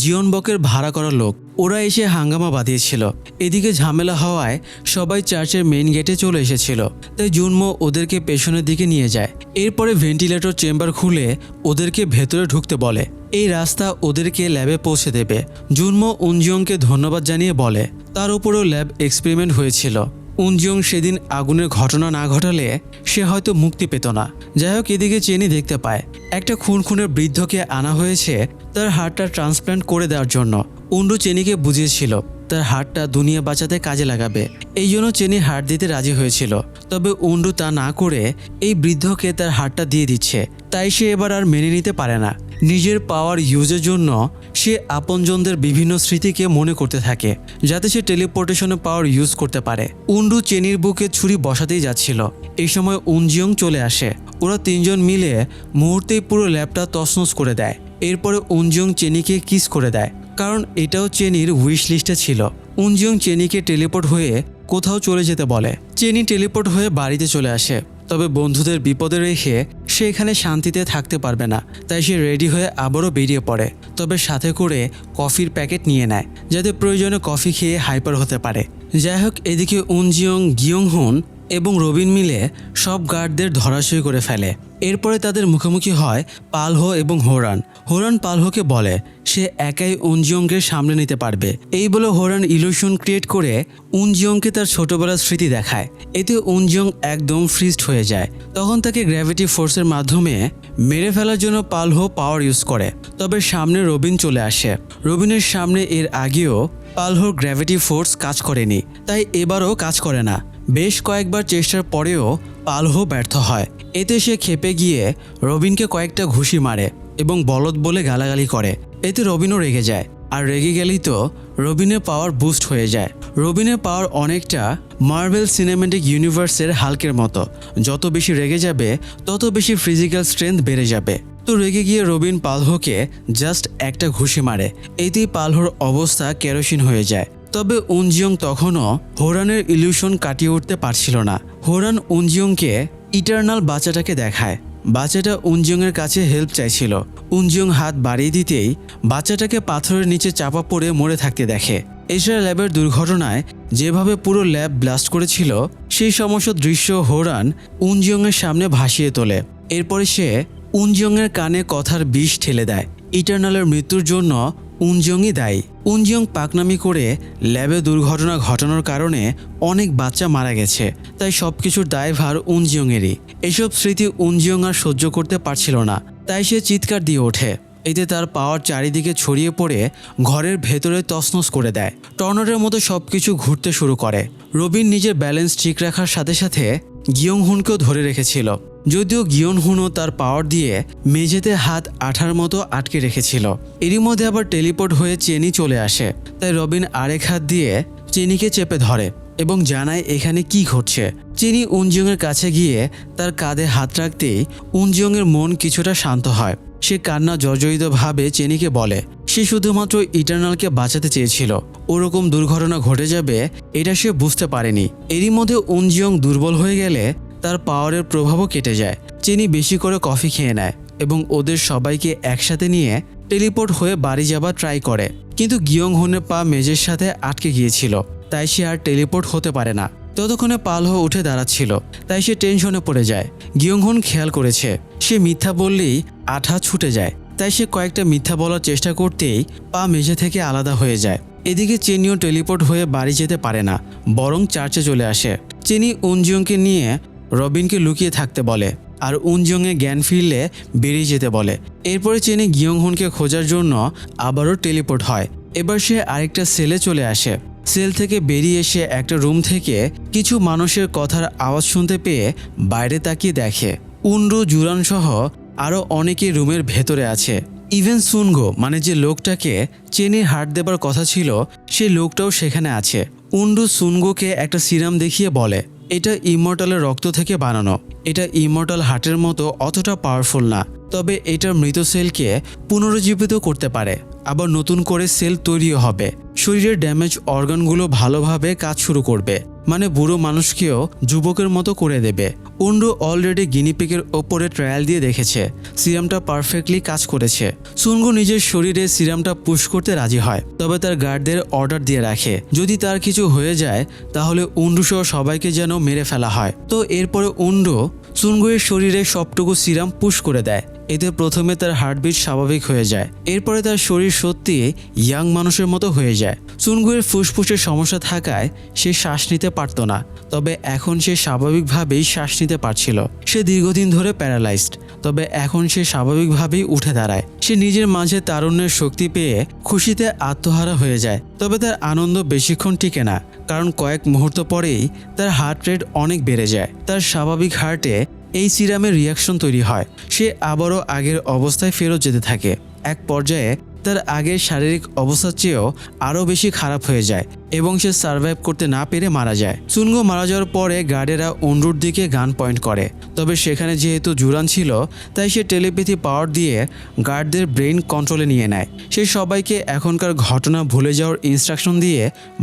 জিয়নবকের ভাড়া করা লোক। ওরা এসে হাঙ্গামা বাঁধিয়েছিল। এদিকে ঝামেলা হওয়ায় সবাই চার্চের মেইন গেটে চলে এসেছিল, তাই জুনমো ওদেরকে পেছনের দিকে নিয়ে যায়। এরপরে ভেন্টিলেটর চেম্বার খুলে ওদেরকে ভেতরে ঢুকতে বলে। এই রাস্তা ওদেরকে ল্যাবে পৌঁছে দেবে। জুনমো উনজিয়ংকে ধন্যবাদ জানিয়ে বলে তার উপরেও ল্যাব এক্সপেরিমেন্ট হয়েছিল। উনজিয়ং সেদিন আগুনের ঘটনা না ঘটালে সে হয়তো মুক্তি পেত না। যাই হোক, এদিকে চেনি দেখতে পায় একটা খুনের বৃদ্ধকে আনা হয়েছে তার হার্টটা ট্রান্সপ্ল্যান্ট করে দেওয়ার জন্য। উন্ডু চেনিকে বুঝিয়েছিল তার হার্টটা দুনিয়া বাঁচাতে কাজে লাগাবে। এই জন্য চেনি হার্ট দিতে রাজি হয়েছিল। তবে উন্ডু তা না করে এই বৃদ্ধকে তার হার্টটা দিয়ে দিচ্ছে। তাই সে এবার আর মেনে নিতে পারে না। নিজের পাওয়ার ইউজের জন্য সে আপনজনদের বিভিন্ন স্মৃতিকে মনে করতে থাকে, যাতে সে টেলিপোর্টেশনের পাওয়ার ইউজ করতে পারে। উন্ডু চেনির বুকে ছুরি বসাতেই যাচ্ছিল। এই সময় উনজিয়ং চলে আসে। ওরা তিনজন মিলে মুহূর্তেই পুরো ল্যাবটা তছনছ করে দেয়। এরপরে উনজিয়ং চেনিকে কিস করে দেয়, কারণ এটাও চেনির উইশ লিস্টে ছিল। উনজিয়ং চেনিকে টেলিপোর্ট হয়ে কোথাও চলে যেতে বলে। চেনি টেলিপোর্ট হয়ে বাড়িতে চলে আসে। তবে বন্ধুদের বিপদে রেখে সে এখানে শান্তিতে থাকতে পারবে না, তাই সে রেডি হয়ে আবারও বেরিয়ে পড়ে। তবে সাথে করে কফির প্যাকেট নিয়ে নেয়, যাতে প্রয়োজনে কফি খেয়ে হাইপার হতে পারে। যাই হোক, এদিকে উনজিয়ং, গিয়ংহুন এবং রবিন মিলে সব গার্ডদের ধরাশয়ী করে ফেলে। এরপরে তাদের মুখোমুখি হয় পালহো এবং হোরান। হোরান পালহোকে বলে সে একাই উনজিয়ংকে সামলে নিতে পারবে। এই বলে হোরান ইলুশন ক্রিয়েট করে উনজিয়ংকে তার ছোটবেলার স্মৃতি দেখায়। এতে উনজিয়ং একদম ফ্রিজড হয়ে যায়। তখন তাকে গ্র্যাভিটি ফোর্সের মাধ্যমে মেরে ফেলার জন্য পালহো পাওয়ার ইউজ করে। তবে সামনে রবিন চলে আসে। রবিনের সামনে এর আগেও পালহোর গ্র্যাভিটি ফোর্স কাজ করেনি, তাই এবারও কাজ করে না। বেশ কয়েকবার চেষ্টার পরেও পালহো ব্যর্থ হয়। এতে সে ক্ষেপে গিয়ে রবিনকে কয়েকটা ঘুষি মারে এবং বলদ বলে গালাগালি করে। এতে রবিনও রেগে যায়, আর রেগে গেলেই তো রবিনের পাওয়ার বুস্ট হয়ে যায়। রবিনের পাওয়ার অনেকটা মার্ভেল সিনেম্যাটিক ইউনিভার্সের হাল্কের মতো। যত বেশি রেগে যাবে তত বেশি ফিজিক্যাল স্ট্রেংথ বেড়ে যাবে। তো রেগে গিয়ে রবিন পালহোকে জাস্ট একটা ঘুষি মারে। এতেই পালহোর অবস্থা কেরোসিন হয়ে যায়। তবে উনজিয়ং তখনও হোরানের ইলিউশন কাটিয়ে উঠতে পারছিল না। হোরান উনজিয়ংকে ইটারনাল বাচ্চাটাকে দেখায়। বাচ্চাটা উনজিয়ংয়ের কাছে হেল্প চাইছিল। উনজিয়ং হাত বাড়িয়ে দিতেই বাচ্চাটাকে পাথরের নিচে চাপা পড়ে মরে থাকতে দেখে। এছাড়া ল্যাবের দুর্ঘটনায় যেভাবে পুরো ল্যাব ব্লাস্ট করেছিল সেই সমস্ত দৃশ্য হোরান উনজিয়ংয়ের সামনে ভাসিয়ে তোলে। এরপরে সে উনজিয়ংয়ের কানে কথার বিষ ঠেলে দেয়। ইটারনালের মৃত্যুর জন্য উনজিয়ংই দায়ী। উনজিয়ং পাকনামি করে ল্যাবে দুর্ঘটনা ঘটানোর কারণে অনেক বাচ্চা মারা গেছে, তাই সবকিছুর দায়ভার উনজিয়ংয়েরই। এসব স্মৃতি উনজিয়ং আর সহ্য করতে পারছিল না, তাই সে চিৎকার দিয়ে ওঠে এতে তার পাওয়ার চারিদিকে ছড়িয়ে পড়ে ঘরের ভেতরে তছনছ করে দেয়। টর্নেডোর মতো সবকিছু ঘুরতে শুরু করে। রবিন নিজের ব্যালেন্স ঠিক রাখার সাথে সাথে গিয়ংহুনকেও ধরে রেখেছিল, যদিও গিয়ংহুনও তার পাওয়ার দিয়ে মেঝেতে হাত আঠার মতো আটকে রেখেছিল। এরই মধ্যে আবার টেলিপোর্ট হয়ে চেনি চলে আসে, তাই রবিন আরেক হাত দিয়ে চেনিকে চেপে ধরে এবং জানায় এখানে কি ঘটছে। চেনি উনজিয়ংয়ের কাছে গিয়ে তার কাঁধে হাত রাখতেই উনজিয়ংয়ের মন কিছুটা শান্ত হয়। সে কান্না জর্জরিতভাবে চেনিকে বলে সে শুধুমাত্র ইটারনালকে বাঁচাতে চেয়েছিল, ওরকম দুর্ঘটনা ঘটে যাবে এটা সে বুঝতে পারেনি। এরই মধ্যে উনজিয়ং দুর্বল হয়ে গেলে তার পাওয়ারের প্রভাবও কেটে যায়। চেনি বেশি করে কফি খেয়ে নেয় এবং ওদের সবাইকে একসাথে নিয়ে টেলিপোর্ট হয়ে বাড়ি যাবার ট্রাই করে, কিন্তু গিয়ংহুনের পা মেঝের সাথে আটকে গিয়েছিল, তাই সে আর টেলিপোর্ট হতে পারে না। ততক্ষণে পালহো উঠে দাঁড়াচ্ছিল, তাই সে টেনশনে পড়ে যায়। গিয়ংহুন খেয়াল করেছে সে মিথ্যা বললেই আঠা ছুটে যায়, তাই সে কয়েকটা মিথ্যা বলার চেষ্টা করতেই পা মেঝে থেকে আলাদা হয়ে যায়। এদিকে চেনিও টেলিপোর্ট হয়ে বাড়ি যেতে পারে না, বরং চার্চে চলে আসে। চেনি উনজিয়ংকে নিয়ে রবিনকে লুকিয়ে থাকতে বলে আর উনজিয়ংয়ে জ্ঞান ফিরলে বেরিয়ে যেতে বলে। এরপরে চেনি গিয়ংহুনকে খোঁজার জন্য আবারও টেলিপোর্ট হয়। এবার সে আরেকটা সেলে চলে আসে। সেল থেকে বেরিয়ে এসে একটা রুম থেকে কিছু মানুষের কথার আওয়াজ শুনতে পেয়ে বাইরে তাকিয়ে দেখে উনরু, জুরান সহ আরও অনেকে রুমের ভেতরে আছে। ইভেন সুনগো মানে যে লোকটাকে চেনির হার্ট দেবার কথা ছিল সেই লোকটাও সেখানে আছে। উনরু সুনগোকে একটা সিরাম দেখিয়ে বলে এটা ইমর্টালের রক্ত থেকে বানানো, এটা ইমর্টাল হার্টের মতো অতটা পাওয়ারফুল না, তবে এটার মৃত সেলকে পুনরুজ্জীবিত করতে পারে, আবার নতুন করে সেল তৈরিও হবে। শরীরের ড্যামেজ অর্গানগুলো ভালোভাবে কাজ শুরু করবে, মানে বুড়ো মানুষকেও যুবকের মতো করে দেবে। উন্ডু অলরেডি গিনিপিগের ওপরে ট্রায়াল দিয়ে দেখেছে সিরামটা পারফেক্টলি কাজ করেছে। সুনগো নিজের শরীরে সিরামটা পুশ করতে রাজি হয়, তবে তার গার্ডদের অর্ডার দিয়ে রাখে যদি তার কিছু হয়ে যায় তাহলে উন্ডু সহ সবাইকে যেন মেরে ফেলা হয়। তো এরপরে উন্ডু সুনগোয়ের শরীরে সবটুকু সিরাম পুশ করে দেয়। এতে প্রথমে তার হার্টবিট স্বাভাবিক হয়ে যায়, এরপরে তার শরীর সত্যি ইয়াং মানুষের মতো হয়ে যায়। সুনগুয়ের ফুসফুসের সমস্যা থাকায় সে শ্বাস নিতে পারত না, তবে এখন সে স্বাভাবিকভাবেই শ্বাস নিতে পারছিল। সে দীর্ঘদিন ধরে প্যারালাইজড, তবে এখন সে স্বাভাবিকভাবেই উঠে দাঁড়ায়। সে নিজের মাঝে তারুণ্যের শক্তি পেয়ে খুশিতে আত্মহারা হয়ে যায়, তবে তার আনন্দ বেশিক্ষণ টিকে না, কারণ কয়েক মুহূর্ত পরেই তার হার্ট রেট অনেক বেড়ে যায়। তার স্বাভাবিক হার্টে এই সিরামের রিয়াকশন তৈরি হয়, সে আবারও আগের অবস্থায় ফেরত যেতে থাকে। এক পর্যায়ে তার আগের শারীরিক অবস্থার চেয়েও আরও বেশি খারাপ হয়ে যায় এবং সে সার্ভাইভ করতে না পেরে মারা যায়। সুনগো মারা যাওয়ার পরে গার্ডেরা উন্ডুর দিকে গান পয়েন্ট করে, তবে সেখানে যেহেতু জুরান ছিল তাই সে টেলিপ্যাথি পাওয়ার দিয়ে গার্ডদের ব্রেইন কন্ট্রোলে নিয়ে নেয়। সে সবাইকে এখনকার ঘটনা ভুলে যাওয়ার ইনস্ট্রাকশন দিয়ে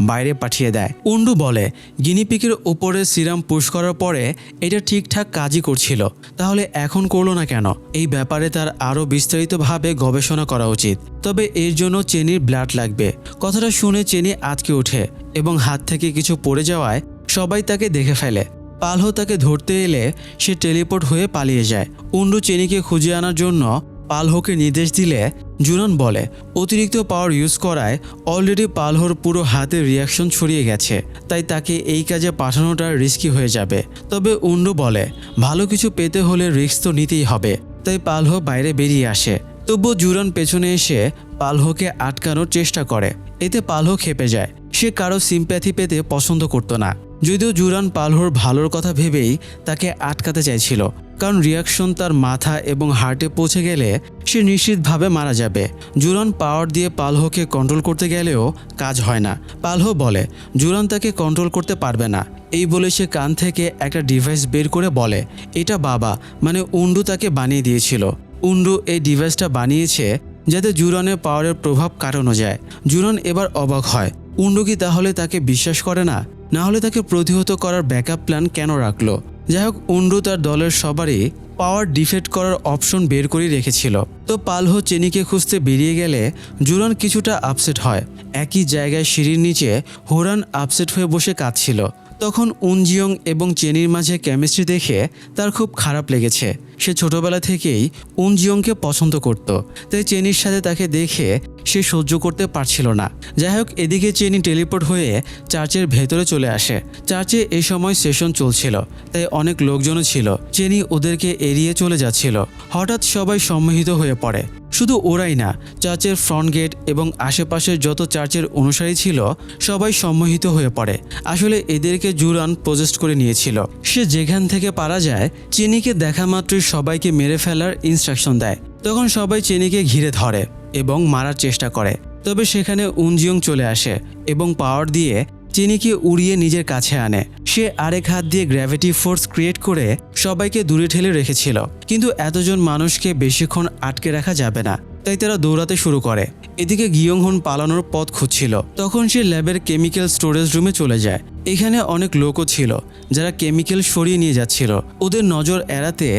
বাইরে পাঠিয়ে দেয়। উন্ডু বলে গিনিপিকের উপরে সিরাম পুশ করার পরে এটা ঠিকঠাক কাজই করছিল, তাহলে এখন করলো না কেন? এই ব্যাপারে তার আরও বিস্তারিতভাবে গবেষণা করা উচিত, তবে এর জন্য চেনির ব্লাড লাগবে। কথাটা শুনে চেনি আটকে ওঠে এবং হাত থেকে কিছু পড়ে যাওয়ায় সবাই তাকে দেখে ফেলে। পালহো তাকে ধরতে এলে সে টেলিপোর্ট হয়ে পালিয়ে যায়। উন্ডু চেনিকে খুঁজে আনার জন্য পালহোকে নির্দেশ দিলে জুরান বলে অতিরিক্ত পাওয়ার ইউজ করায় অলরেডি পালহোর পুরো হাতে রিয়াকশন ছড়িয়ে গেছে, তাই তাকে এই কাজে পাঠানোটা রিস্কি হয়ে যাবে। তবে উন্ডু বলে ভালো কিছু পেতে হলে রিস্ক তো নিতেই হবে, তাই পালহো বাইরে বেরিয়ে আসে। তবুও জুরান পেছনে এসে পালহোকে আটকানোর চেষ্টা করে, এতে পালহো খেপে যায়। সে কারো সিম্প্যাথি পেতে পছন্দ করত না, যদিও জুরান পালহোর ভালোর কথা ভেবেই তাকে আটকাতে চাইছিল, কারণ রিয়াকশন তার মাথা এবং হার্টে পৌঁছে গেলে সে নিশ্চিতভাবে মারা যাবে। জুরান পাওয়ার দিয়ে পালহোকে কন্ট্রোল করতে গেলেও কাজ হয় না। পালহো বলে জুরান তাকে কন্ট্রোল করতে পারবে না। এই বলে সে কান থেকে একটা ডিভাইস বের করে বলে এটা বাবা মানে উন্ডু তাকে বানিয়ে দিয়েছিল। উন্ডু এই ডিভাইসটা বানিয়েছে যাতে জুরানের পাওয়ারের প্রভাব কাটানো যায়। জুরান এবার অবাক হয়, উন্ডু কি তাহলে তাকে বিশ্বাস করে না? না হলে তাকে প্রতিহত করার ব্যাকআপ প্ল্যান কেন রাখলো? যাই হোক, উন্ডু তার দলের সবারই পাওয়ার ডিফেক্ট করার অপশন বের করে রেখেছিল। তো পালহো চেনিকে খুঁজতে বেরিয়ে গেলে জুরান কিছুটা আপসেট হয়। একই জায়গায় সিঁড়ির নিচে হোরান আপসেট হয়ে বসে কাঁদছিল। তখন উনজিয়ং এবং চেনির মাঝে কেমিস্ট্রি দেখে তার খুব খারাপ লেগেছে। সে ছোটবেলা থেকেই উনজিয়ংকে পছন্দ করত, তাই চেনির সাথে তাকে দেখে সে সহ্য করতে পারছিল না। যাই হোক, এদিকে চেনি টেলিপোর্ট হয়ে চার্চের ভেতরে চলে আসে। চার্চে এই সময় সেশন চলছিল, তাই অনেক লোকজনও ছিল। চেনি ওদেরকে এড়িয়ে চলে যাচ্ছিল। হঠাৎ সবাই সম্মোহিত হয়ে পড়ে। শুধু ওরাই না, চার্চের ফ্রন্ট গেট এবং আশেপাশের যত চার্চের অনুসারী ছিল সবাই সম্মোহিত হয়ে পড়ে। আসলে এদেরকে জুরান প্রজেস্ট করে নিয়েছিল। সে যেখান থেকে পারা যায় চেনিকে দেখা মাত্রই সবাইকে মেরে ফেলার ইনস্ট্রাকশন দেয়। তখন সবাই চেনিকে ঘিরে ধরে এবং মারার চেষ্টা করে। তবে সেখানে উনজিয়ং চলে আসে এবং পাওয়ার দিয়ে চেনিকে উড়িয়ে নিজের কাছে আনে। সে আরেক হাত দিয়ে গ্র্যাভিটি ফোর্স ক্রিয়েট করে সবাইকে দূরে ঠেলে রেখেছিল। কিন্তু এতজন মানুষকে বেশিক্ষণ আটকে রাখা যাবে না, তাই তারা দৌড়াতে শুরু করে। এদিকে গিয়ংহুন পালানোর পথ খুঁজছিল। তখন সে ল্যাবের কেমিক্যাল স্টোরেজ রুমে চলে যায়। এখানে অনেক লোকও ছিল যারা কেমিক্যাল সরিয়ে নিয়ে যাচ্ছিল। ওদের নজর এড়াতে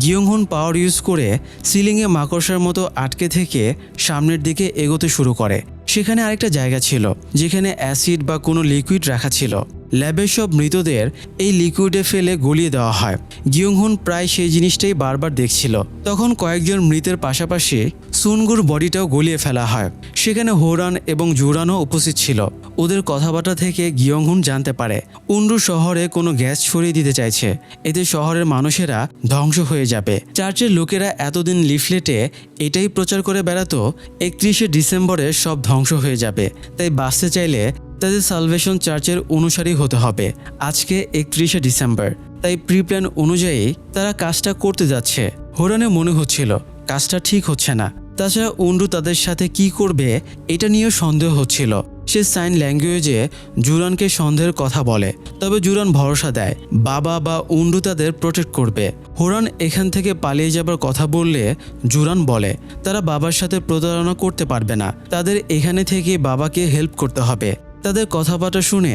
গিয়ংহুন পাওয়ার ইউজ করে সিলিংয়ে মাকড়সার মতো আটকে থেকে সামনের দিকে এগোতে শুরু করে। সেখানে আরেকটা জায়গা ছিল যেখানে অ্যাসিড বা কোনো লিকুইড রাখা ছিল। ল্যাবের সব মৃতদের এই লিকুইডে ফেলে গলিয়ে দেওয়া হয়। গিয়ংহুন প্রায় সেই জিনিসটাই বারবার দেখছিল। তখন কয়েকজন মৃতের পাশাপাশি সুনগুর বডিটাও গলিয়ে ফেলা হয়। সেখানে হোরান এবং জুরানও উপস্থিত ছিল। ওদের কথাবার্তা থেকে গিয়ংহুন জানতে পারে উন্ডু শহরে কোনো গ্যাস ছড়িয়ে দিতে চাইছে। এতে শহরের মানুষেরা ধ্বংস হয়ে যাবে। চার্চের লোকেরা এতদিন লিফলেটে এটাই প্রচার করে বেড়াতো 31শে ডিসেম্বরে সব ধ্বংস হয়ে যাবে। তাই বাঁচতে চাইলে তাদের সালভেশন চার্চের অনুসারী হতে হবে। আজকে 31শে ডিসেম্বর, তাই প্রি প্ল্যান অনুযায়ী তারা কাজটা করতে যাচ্ছে। হোরানে মনে হচ্ছিল কাজটা ঠিক হচ্ছে না। তাছাড়া উন্ডু তাদের সাথে কি করবে এটা নিয়েও সন্দেহ হচ্ছিল। সে সাইন ল্যাঙ্গুয়েজে জুরানকে সন্দেহের কথা বলে। তবে জুরান ভরসা দেয় বাবা বা উন্ডু তাদের প্রোটেক্ট করবে। হোরান এখান থেকে পালিয়ে যাবার কথা বললে জুরান বলে তারা বাবার সাথে প্রতারণা করতে পারবে না, তাদের এখানে থেকে বাবাকে হেল্প করতে হবে। তাদের কথাবার্তা শুনে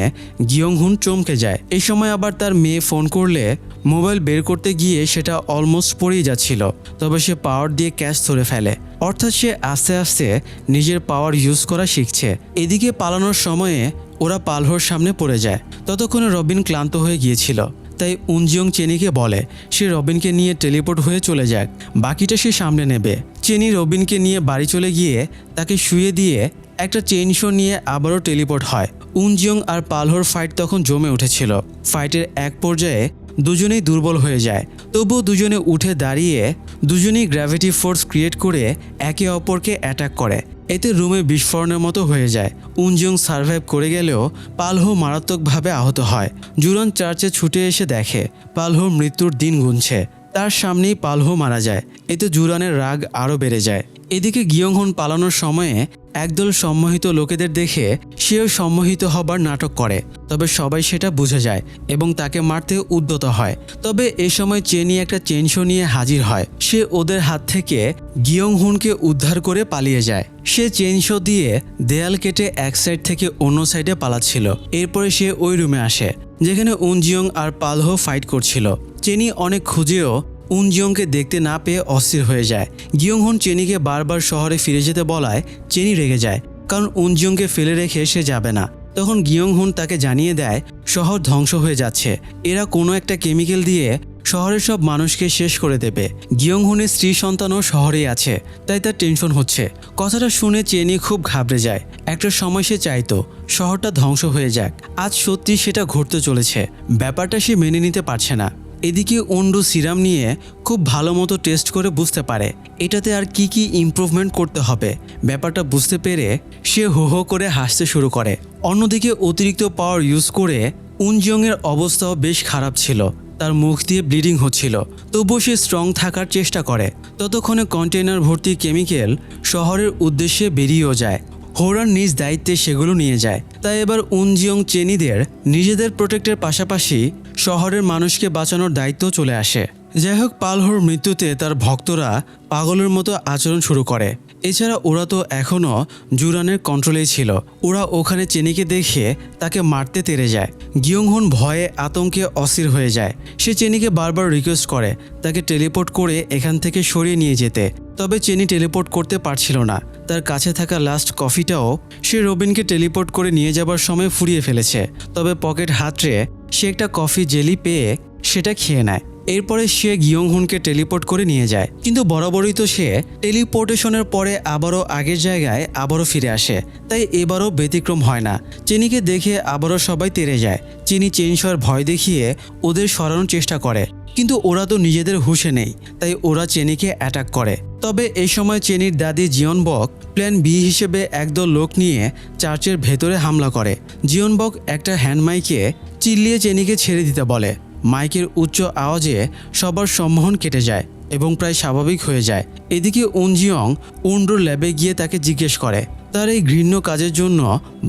গিয়ংহুন চমকে যায়। এই সময় আবার তার মেয়ে ফোন করলে মোবাইল বের করতে গিয়ে সেটা অলমোস্ট পড়েই যাচ্ছিল। তবে সে পাওয়ার দিয়ে ক্যাচ ধরে ফেলে। অর্থাৎ সে আস্তে আস্তে নিজের পাওয়ার ইউজ করা শিখছে। এদিকে পালানোর সময়ে ওরা পালহোর সামনে পড়ে যায়। ততক্ষণে রবিন ক্লান্ত হয়ে গিয়েছিল। তাই উনজিয়ং চেনিকে বলে সে রবিনকে নিয়ে টেলিপোর্ট হয়ে চলে যাক, বাকিটা সে সামনে নেবে। চেনি রবিনকে নিয়ে বাড়ি চলে গিয়ে তাকে শুয়ে দিয়ে একটা চেইনশো নিয়ে আবারও টেলিপোর্ট হয়। উনজিয়ং আর পালহোর ফাইট তখন জমে উঠেছিল। ফাইটের এক পর্যায়ে দুজনেই দুর্বল হয়ে যায়। তবুও দুজনে উঠে দাঁড়িয়ে দুজনেই গ্র্যাভিটি ফোর্স ক্রিয়েট করে একে অপরকে অ্যাটাক করে। এতে রুমে বিস্ফোরণের মতো হয়ে যায়। উনজিয়ং সার্ভাইভ করে গেলেও পালহো মারাত্মকভাবে আহত হয়। জুরান চার্চে ছুটে এসে দেখে পালহোর মৃত্যুর দিন গুনছে। তার সামনেই পালহো মারা যায়। এতে জুরানের রাগ আরও বেড়ে যায়। এদিকে গিয়ংহুন পালানোর সময়ে একদল সম্মোহিত লোকেদের দেখে সেও সম্মোহিত হবার নাটক করে। তবে সবাই সেটা বুঝে যায় এবং তাকে মারতে উদ্যত হয়। তবে এ সময় চেনি একটা চেনশো নিয়ে হাজির হয়। সে ওদের হাত থেকে গিয়ংহুনকে উদ্ধার করে পালিয়ে যায়। সে চেনশো দিয়ে দেয়াল কেটে এক সাইড থেকে অন্য সাইডে পালাচ্ছিল। এরপরে সে ওই রুমে আসে যেখানে উনজিয়ং আর পালহো ফাইট করছিল। চেনি অনেক খুঁজেও উনজিয়ংকে দেখতে না পেয়ে অস্থির হয়ে যায়। গিয়ংহুন চেনিকে বারবার শহরে ফিরে যেতে বলায় চেনি রেগে যায়, কারণ উনজিয়ংকে ফেলে রেখে সে যাবে না। তখন গিয়ংহুন তাকে জানিয়ে দেয় শহর ধ্বংস হয়ে যাচ্ছে, এরা কোনো একটা কেমিক্যাল দিয়ে শহরের সব মানুষকে শেষ করে দেবে। গিয়ংহুনের স্ত্রী সন্তানও শহরেই আছে, তাই তার টেনশন হচ্ছে। কথাটা শুনে চেনি খুব ঘাবড়ে যায়। একটা সময় সে চাইতো শহরটা ধ্বংস হয়ে যাক। আজ সত্যি সেটা ঘটতে চলেছে। ব্যাপারটা সে মেনে নিতে পারছে না। এদিকে উন্ডু সিরাম নিয়ে খুব ভালো মতো টেস্ট করে বুঝতে পারে এটাতে আর কি কি ইমপ্রুভমেন্ট করতে হবে। ব্যাপারটা বুঝতে পেরে সে হো হো করে হাসতে শুরু করে। অন্যদিকে অতিরিক্ত পাওয়ার ইউজ করে উনজিয়ংয়ের অবস্থাও বেশ খারাপ ছিল। তার মুখ দিয়ে ব্লিডিং হচ্ছিল। তবুও সে স্ট্রং থাকার চেষ্টা করে। ততক্ষণে কন্টেইনার ভর্তি কেমিক্যাল শহরের উদ্দেশ্যে বেরিয়েও যায়। হোরান নিজ দায়িত্বে সেগুলো নিয়ে যায়। তাই এবার উনজিয়ং চেনিদের নিজেদের প্রোটেক্টের পাশাপাশি শহরের মানুষকে বাঁচানোর দায়িত্ব চলে আসে। যাই হোক, পালহোর মৃত্যুতে তার ভক্তরা পাগলের মতো আচরণ শুরু করে। এছাড়া ওরা তো এখনও জুরানের কন্ট্রোলেই ছিল। ওরা ওখানে চেনিকে দেখে তাকে মারতে তেড়ে যায়। গিয়ংহুন ভয়ে আতঙ্কে অস্থির হয়ে যায়। সে চেনিকে বারবার রিকোয়েস্ট করে তাকে টেলিপোর্ট করে এখান থেকে সরিয়ে নিয়ে যেতে। তবে চেনি টেলিপোর্ট করতে পারছিল না। তার কাছে থাকা লাস্ট কফিটাও সে রবিনকে টেলিপোর্ট করে নিয়ে যাবার সময় ফুরিয়ে ফেলেছে। তবে পকেট হাতড়ে সে একটা কফি জেলি পেয়ে সেটা খেয়ে নেয়। এরপরে সে গিয়ংহুনকে টেলিপোর্ট করে নিয়ে যায়। কিন্তু বরাবরই তো সে টেলিপোর্টেশনের পরে আবারও আগের জায়গায় আবারও ফিরে আসে, তাই এবারও ব্যতিক্রম হয় না। চেনিকে দেখে আবারও সবাই তেড়ে যায়। চেনি চেনশোর ভয় দেখিয়ে ওদের সরানোর চেষ্টা করে, কিন্তু ওরা তো নিজেদের হুঁশে নেই, তাই ওরা চেনিকে অ্যাটাক করে। তবে এই সময় চেনির দাদি জিয়নবক প্ল্যান বি হিসেবে একদল লোক নিয়ে চার্চের ভেতরে হামলা করে। জিয়নবক একটা হ্যান্ড মাইকে চিল্লিয়ে চেনিকে ছেড়ে দিতে বলে। মাইকের উচ্চ আওয়াজে সবার সম্মোহন কেটে যায় এবং প্রায় স্বাভাবিক হয়ে যায়। এদিকে উনজিয়ং উন্ডোর ল্যাবে গিয়ে তাকে জিজ্ঞেস করে তার এই ঘৃণ্য কাজের জন্য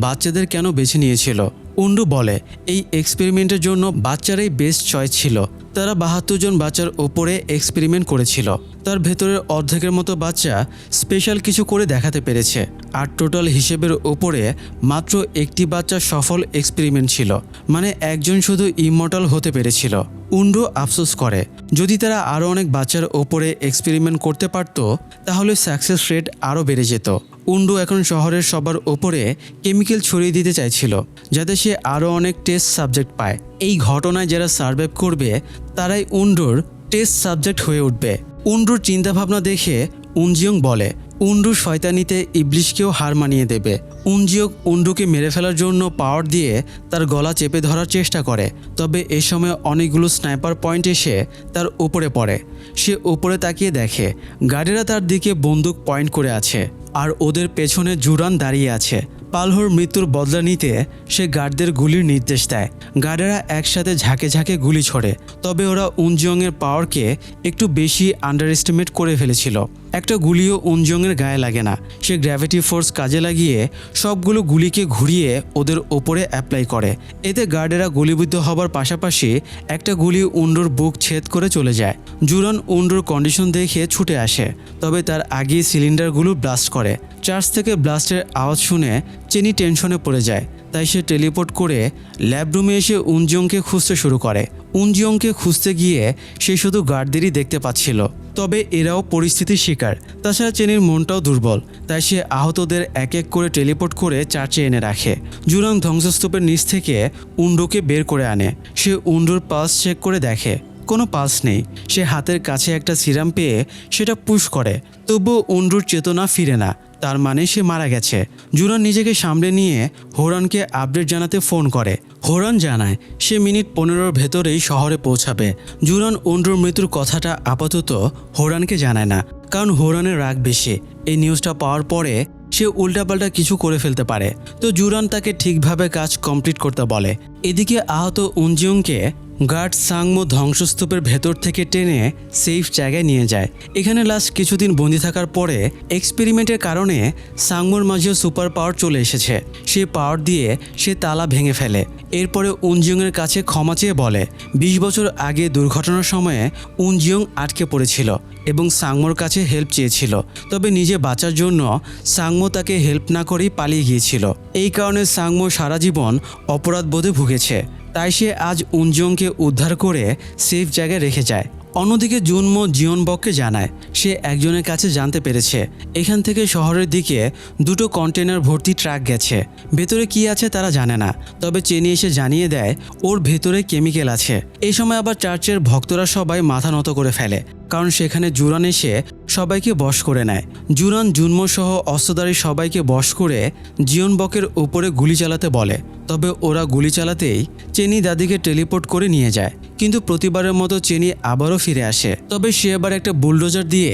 বাচ্চাদের কেন বেছে নিয়েছিল। উন্ডু বলে এই এক্সপেরিমেন্টের জন্য বাচ্চারাই বেস্ট চয়েস ছিল। তারা 72 জন বাচ্চার ওপরে এক্সপেরিমেন্ট করেছিল। তার ভেতরের অর্ধেকের মতো বাচ্চা স্পেশাল কিছু করে দেখাতে পেরেছে, আর টোটাল হিসেবের ওপরে মাত্র একটি বাচ্চা সফল এক্সপেরিমেন্ট ছিল, মানে একজন শুধু ইমমর্টাল হতে পেরেছিল। উন্ডু আফসোস করে যদি তারা আরও অনেক বাচ্চার ওপরে এক্সপেরিমেন্ট করতে পারত তাহলে সাকসেস রেট আরও বেড়ে যেত। উন্ডু এখন শহরের সবার ওপরে কেমিক্যাল ছড়িয়ে দিতে চাইছিল যাতে সে আরও অনেক টেস্ট সাবজেক্ট পায়। এই ঘটনায় যারা সার্ভাইভ করবে তারাই উন্ডুর টেস্ট সাবজেক্ট হয়ে উঠবে। উন্ডুর চিন্তাভাবনা দেখে উনজিয়ং বলে উন্ডু শয়তানিতে ইবলিশকেও হার মানিয়ে দেবে। উনজিয়ং উন্ডুকে মেরে ফেলার জন্য পাওয়ার দিয়ে তার গলা চেপে ধরার চেষ্টা করে, তবে এ সময় অনেকগুলো স্নাইপার পয়েন্ট এসে তার উপরে পড়ে। সে উপরে তাকিয়ে দেখে গার্ডেরা তার দিকে বন্দুক পয়েন্ট করে আছে, আর ওদের পেছনে জুরান দাঁড়িয়ে আছে। পালহোর মৃত্যুর বদলা নিতে সে গার্ডদের গুলির নির্দেশ দেয়। গার্ডেরা একসাথে ঝাঁকে ঝাঁকে গুলি ছোড়ে, তবে ওরা উনজিয়ংয়ের পাওয়ারকে একটু বেশি আন্ডার এস্টিমেট করে ফেলেছিল। একটা গুলিও উনজিয়ংয়ের গায়ে লাগে না। সে গ্র্যাভিটি ফোর্স কাজে লাগিয়ে সবগুলো গুলিকে ঘুরিয়ে ওদের ওপরে অ্যাপ্লাই করে। এতে গার্ডেরা গুলিবিদ্ধ হবার পাশাপাশি একটা গুলি উন্ডুর বুক ছেদ করে চলে যায়। জুরান উন্ডুর কন্ডিশন দেখে ছুটে আসে, তবে তার আগেই সিলিন্ডারগুলো ব্লাস্ট করে। চার্চ থেকে ব্লাস্টের আওয়াজ শুনে চেনি টেনশনে পড়ে যায়, তাই সে টেলিপোর্ট করে ল্যাব রুমে এসে উনজিয়ংকে খুঁজতে শুরু করে। উনজিয়ংকে খুঁজতে গিয়ে সে শুধু গার্ডদেরই দেখতে পাচ্ছিল, তবে এরাও পরিস্থিতির শিকার। তাছাড়া চেনির মনটাও দুর্বল, তাই সে আহতদের এক এক করে টেলিপোর্ট করে চার্চে এনে রাখে। জুরাং ধ্বংসস্তূপের নিচ থেকে উন্ডুকে বের করে আনে। সে উন্ডুর পালস চেক করে দেখে কোনো পালস নেই। সে হাতের কাছে একটা সিরাম পেয়ে সেটা পুশ করে, তবুও উন্ডুর চেতনা ফিরে না, তার মানে সে মারা গেছে। জুরান নিজেকে সামলে নিয়ে হোরানকে আপডেট জানাতে ফোন করে। হোরান জানায় সে মিনিট 15 ভেতরেই শহরে পৌঁছাবে। জুরান উন্ডুর মৃত্যুর কথাটা আপাতত হোরানকে জানায় না, কারণ হোরানের রাগ বেশি। এই নিউজটা পাওয়ার পরে সে উল্টাপাল্টা কিছু করে ফেলতে পারে, তো জুরান তাকে ঠিকভাবে কাজ কমপ্লিট করতে বলে। এদিকে আহত উনজিয়ংকে গার্ড সাংমো ধ্বংসস্তূপের ভেতর থেকে টেনে সেফ জায়গায় নিয়ে যায়। এখানে লাস্ট কিছুদিন বন্দি থাকার পরে এক্সপেরিমেন্টের কারণে সাংমোর মাঝেও সুপার পাওয়ার চলে এসেছে। সেই পাওয়ার দিয়ে সে তালা ভেঙে ফেলে। এরপরে উনজিয়ংয়ের কাছে ক্ষমা চেয়ে বলে 20 বছর আগে দুর্ঘটনার সময়ে উনজিয়ং আটকে পড়েছিল এবং সাংমোর কাছে হেল্প চেয়েছিল, তবে নিজে বাঁচার জন্য সাংমো তাকে হেল্প না করেই পালিয়ে গিয়েছিল। এই কারণে সাংমো সারা জীবন অপরাধবোধে ভুগেছে, তাই সে আজ উনজিয়ংকে উদ্ধার করে সেফ জায়গায় রেখে যায়। অন্যদিকে জুনমো জিয়নবককে জানায় সে একজনের কাছে জানতে পেরেছে এখান থেকে শহরের দিকে 2টো কন্টেনার ভর্তি ট্রাক গেছে। ভেতরে কি আছে তারা জানে না, তবে চেনি এসে জানিয়ে দেয় ওর ভেতরে কেমিক্যাল আছে। এই সময় আবার চার্চের ভক্তরা সবাই মাথা নত করে ফেলে, কারণ সেখানে জুরান এসে সবাইকে বশ করে নেয়। জুরান জুনমো সহ অস্ত্রধারী সবাইকে বশ করে জিয়নবকের উপরে গুলি চালাতে বলে, তবে ওরা গুলি চালাতেই চেনি দাদিকে টেলিপোর্ট করে নিয়ে যায়। কিন্তু প্রতিবারের মতো চেনি আবারও ফিরে আসে, তবে সে এবার একটা বুলডোজার দিয়ে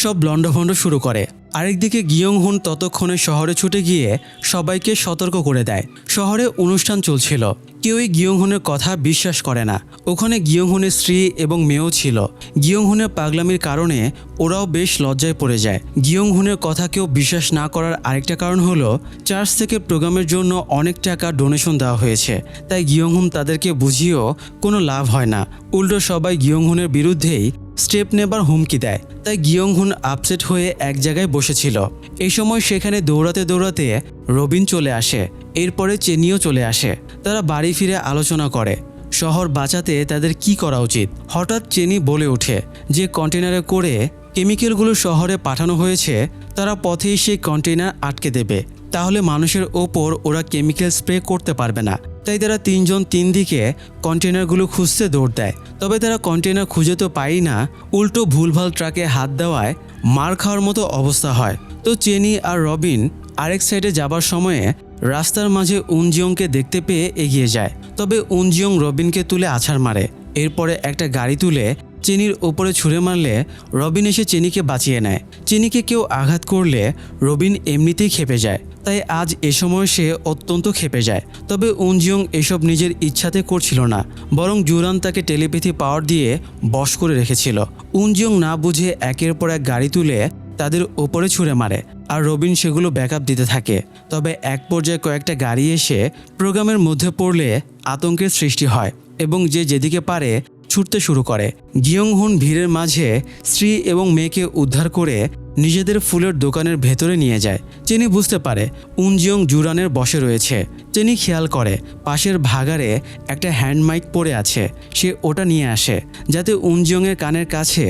সব লন্ডভন্ড শুরু করে। আরেকদিকে গিয়ংহুন ততক্ষণে শহরে ছুটে গিয়ে সবাইকে সতর্ক করে দেয়। শহরে অনুষ্ঠান চলছিল, কেউই গিয়ংহুনের কথা বিশ্বাস করে না। ওখানে গিয়ংহুনের স্ত্রী এবং মেয়েও ছিল। গিয়ংহুনের পাগলামির কারণে ওরাও বেশ লজ্জায় পড়ে যায়। গিয়ংহুনের কথা কেউ বিশ্বাস না করার আরেকটা কারণ হলো চার্চ থেকে প্রোগ্রামের জন্য অনেক টাকা ডোনেশন দেওয়া হয়েছে, তাই গিয়ংহুন তাদেরকে বুঝিয়েও কোনো লাভ হয় না। উল্টো সবাই গিয়ংহুনের বিরুদ্ধেই স্টেপ নেবার হুমকি দেয়, তাই গিয়ংহুন আপসেট হয়ে এক জায়গায় বসেছিল। এই সময় সেখানে দৌড়াতে দৌড়াতে রবিন চলে আসে, এরপরে চেনিও চলে আসে। তারা বাড়ি ফিরে আলোচনা করে শহর বাঁচাতে তাদের কি করা উচিত। হঠাৎ চেনি বলে ওঠে যে কন্টেনারে করে কেমিক্যালগুলো শহরে পাঠানো হয়েছে, তারা পথেই সেই কন্টেনার আটকে দেবে, তাহলে মানুষের ওপর ওরা কেমিক্যাল স্প্রে করতে পারবে না। তাই তারা 3 জন 3 দিকে কন্টেনারগুলো খুঁজতে দৌড় দেয়, তবে তারা কন্টেনার খুঁজে তো পায়ই না, উল্টো ভুলভাল ট্রাকে হাত দেওয়ায় মার খাওয়ার মতো অবস্থা হয়। তো চেনি আর রবিন আরেক সাইডে যাবার সময়ে রাস্তার মাঝে উনজিয়ংকে দেখতে পেয়ে এগিয়ে যায়, তবে উনজিয়ং রবিনকে তুলে আছাড় মারে। এরপরে একটা গাড়ি তুলে চেনির ওপরে ছুঁড়ে মারলে রবিন এসে চেনিকে বাঁচিয়ে নেয়। চেনিকে কেউ আঘাত করলে রবিন এমনিতেই ক্ষেপে যায়, তাই আজ এ সময় সে অত্যন্ত ক্ষেপে যায়। তবে উনজিয়ং এসব নিজের ইচ্ছাতে করছিল না, বরং জুরান তাকে টেলিপ্যাথি পাওয়ার দিয়ে বশ করে রেখেছিল। উনজিয়ং না বুঝে একের পর এক গাড়ি তুলে তাদের ওপরে ছুঁড়ে মারে, আর রবিন সেগুলো ব্যাকআপ দিতে থাকে। তবে এক পর্যায়ে কয়েকটা গাড়ি এসে প্রোগ্রামের মধ্যে পড়লে আতঙ্কের সৃষ্টি হয় এবং যে যেদিকে পারে ছুটতে শুরু করে। গিয়ং হুন ভিড়ের মাঝে স্ত্রী এবং মেয়েকে উদ্ধার করে নিজেদের ফুলের দোকানের ভেতরে নিয়ে যায়। চেনি বুঝতে পারে উনজিয়ং জুরানের বশে রয়েছে। চেনি খেয়াল করে পাশের ভাগারে একটা হ্যান্ড মাইক পড়ে আছে। সে ওটা নিয়ে আসে যাতে উনজিয়ংয়ের কানের কাছে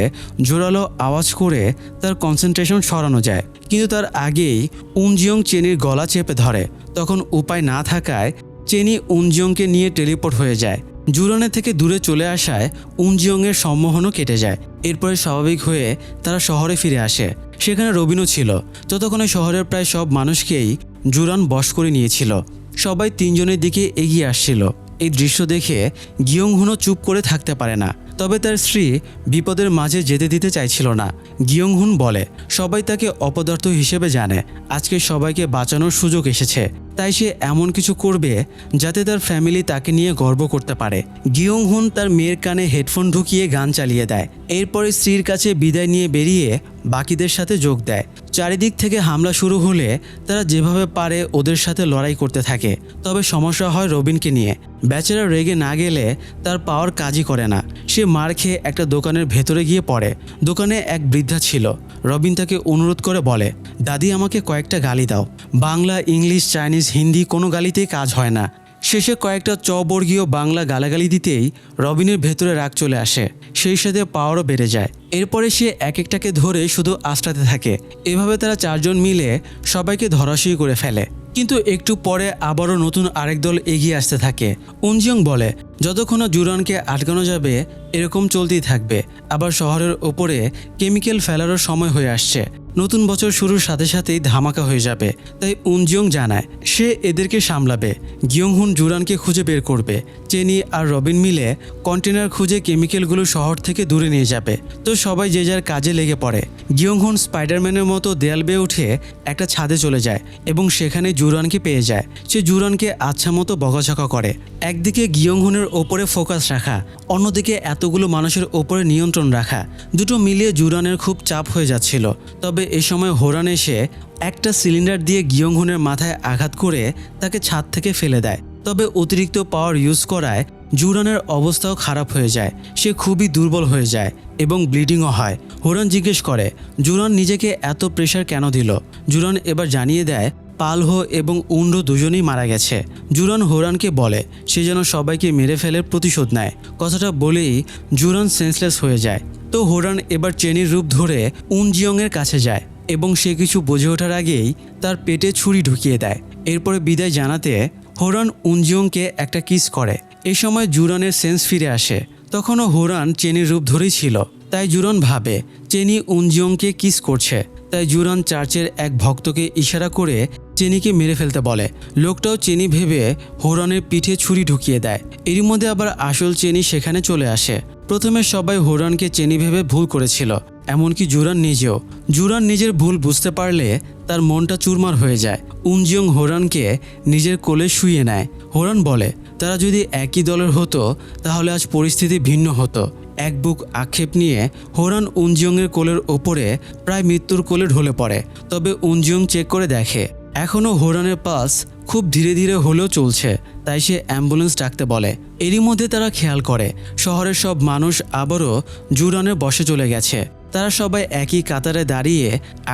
জোরালো আওয়াজ করে তার কনসেন্ট্রেশন সরানো যায়। কিন্তু তার আগেই উনজিয়ং চেনির গলা চেপে ধরে। তখন উপায় না থাকায় চেনি উনজিয়ংকে নিয়ে টেলিপোর্ট হয়ে যায়। জুরানের থেকে দূরে চলে আসায় উনজিয়ংয়ের সম্মোহনও কেটে যায়। এরপরে স্বাভাবিক হয়ে তারা শহরে ফিরে আসে। সেখানে রবিনও ছিল। ততক্ষণে শহরের প্রায় সব মানুষকেই জুরান বশ করে নিয়েছিল। সবাই তিনজনের দিকে এগিয়ে আসছিল। এই দৃশ্য দেখে গিয়ং হুনও চুপ করে থাকতে পারে না। তবে তার স্ত্রী বিপদের মাঝে যেতে দিতে চাইছিল না। গিয়ং হুন বলে সবাই তাকে অপদার্থ হিসেবে জানে। আজকে সবাইকে বাঁচানোর সুযোগ এসেছে, তাই সে এমন কিছু করবে যাতে তার ফ্যামিলি তাকে নিয়ে গর্ব করতে পারে। গিয়ং হুন তার মেয়ের কানে হেডফোন ঢুকিয়ে গান চালিয়ে দেয়। এরপরে স্ত্রীর কাছে বিদায় নিয়ে বেরিয়ে বাকিদের সাথে যোগ দেয়। চারিদিক থেকে হামলা শুরু হলে তারা যেভাবে পারে ওদের সাথে লড়াই করতে থাকে। তবে সমস্যা হয় রবিনকে নিয়ে। বেচারা রেগে না গেলে তার পাওয়ার কাজই করে না। সে মার খেয়ে একটা দোকানের ভেতরে গিয়ে পড়ে। দোকানে এক বৃদ্ধা ছিল। রবিন তাকে অনুরোধ করে বলে, দাদি আমাকে কয়েকটা গালি দাও। বাংলা, ইংলিশ, চাইনিজ, হিন্দি কোনো গালিতেই কাজ হয় না। শেষে কয়েকটা চবর্গীয় বাংলা গালাগালি দিতেই রবিনের ভেতরে রাগ চলে আসে। সেই সাথে পাওয়ারও বেড়ে যায়। এরপরে সে এক একটাকে ধরে শুধু আঁচড়াতে থাকে। এভাবে তারা চারজন মিলে সবাইকে ধরাশয়ী করে ফেলে। কিন্তু একটু পরে আবারও নতুন আরেক দল এগিয়ে আসতে থাকে। উনজিয়ং বলে যতক্ষণ না জুরানকে আটকানো যাবে এরকম চলতেই থাকবে। আবার শহরের ওপরে কেমিক্যাল ফেলারও সময় হয়ে আসছে। নতুন বছর শুরুর সাথে সাথেই ধামাকা হয়ে যাবে। তাই উনজিয়ং জানায় সে এদেরকে সামলাবে। গিয়ং হুন জুরানকে খুঁজে বের করবে। চেনি আর রবিন মিলে কন্টেনার খুঁজে কেমিক্যালগুলো শহর থেকে দূরে নিয়ে যাবে। তো সবাই যে যার কাজে লেগে পড়ে। গিয়ং হুন স্পাইডারম্যানের মতো দেয়াল বেয়ে উঠে একটা ছাদে চলে যায় এবং সেখানে জুরানকে পেয়ে যায়। সে জুরানকে আচ্ছা মতো বকাঝকা করে। একদিকে গিয়ং হুনের ওপরে ফোকাস রাখা, অন্যদিকে এতগুলো মানুষের ওপরে নিয়ন্ত্রণ রাখা, দুটো মিলিয়ে জুরানের খুব চাপ হয়ে যাচ্ছিল। তবে এ সময় হোরান এসে একটা সিলিন্ডার দিয়ে গিয়ং হুনের মাথায় আঘাত করে তাকে ছাদ থেকে ফেলে দেয়। তবে অতিরিক্ত পাওয়ার ইউজ করায় জুরানের অবস্থাও খারাপ হয়ে যায়। সে খুবই দুর্বল হয়ে যায় এবং ব্লিডিংও হয়। হোরান জিজ্ঞেস করে জুরান নিজেকে এত প্রেশার কেন দিল। জুরান এবার জানিয়ে দেয় পালহো এবং উন্ডো দুজনেই মারা গেছে। জুরান হোরানকে বলে সে যেন সবাইকে মেরে ফেলে প্রতিশোধ নেয়। কথাটা বলেই জুরান সেন্সলেস হয়ে যায়। তো হোরান এবার চেনির রূপ ধরে উনজিয়ংয়ের কাছে যায় এবং সে কিছু বুঝে ওঠার আগেই তার পেটে ছুরি ঢুকিয়ে দেয়। এরপরে বিদায় জানাতে হোরান উনজিয়ংকে একটা কিস করে। এই সময় জুরানের সেন্স ফিরে আসে। তখনও হোরান চেনির রূপ ধরেই ছিল। তাই জুরান ভাবে চেনি উনজিয়ংকে কিস করছে। তাই জুরান চার্চের এক ভক্তকে ইশারা করে চেনিকে মেরে ফেলতে বলে। লোকটাও চেনি ভেবে হোরানের পিঠে ছুরি ঢুকিয়ে দেয়। এরই মধ্যে আবার আসল চেনি সেখানে চলে আসে। প্রথমে সবাই হোরানকে চেনি ভেবে ভুল করেছিল, এমনকি জুরান নিজেও। জুরান নিজের ভুল বুঝতে পারলে তার মনটা চুরমার হয়ে যায়। উনজিয়ং হোরানকে নিজের কোলে শুইয়ে নেয়। হোরান বলে তারা যদি একই দলের হতো তাহলে আজ পরিস্থিতি ভিন্ন হতো। এক বুক আক্ষেপ নিয়ে হোরান উনজিয়ংয়ের কোলের ওপরে প্রায় মৃত্যুর কোলে ঢলে পড়ে। তবে উনজিয়ং চেক করে দেখে এখনও হোরানের পালস খুব ধীরে ধীরে হলেও চলছে। তাই সে অ্যাম্বুলেন্স ডাকতে বলে। এরই মধ্যে তারা খেয়াল করে শহরের সব মানুষ আবারও জুরানের বশে চলে গেছে। তারা সবাই একই কাতারে দাঁড়িয়ে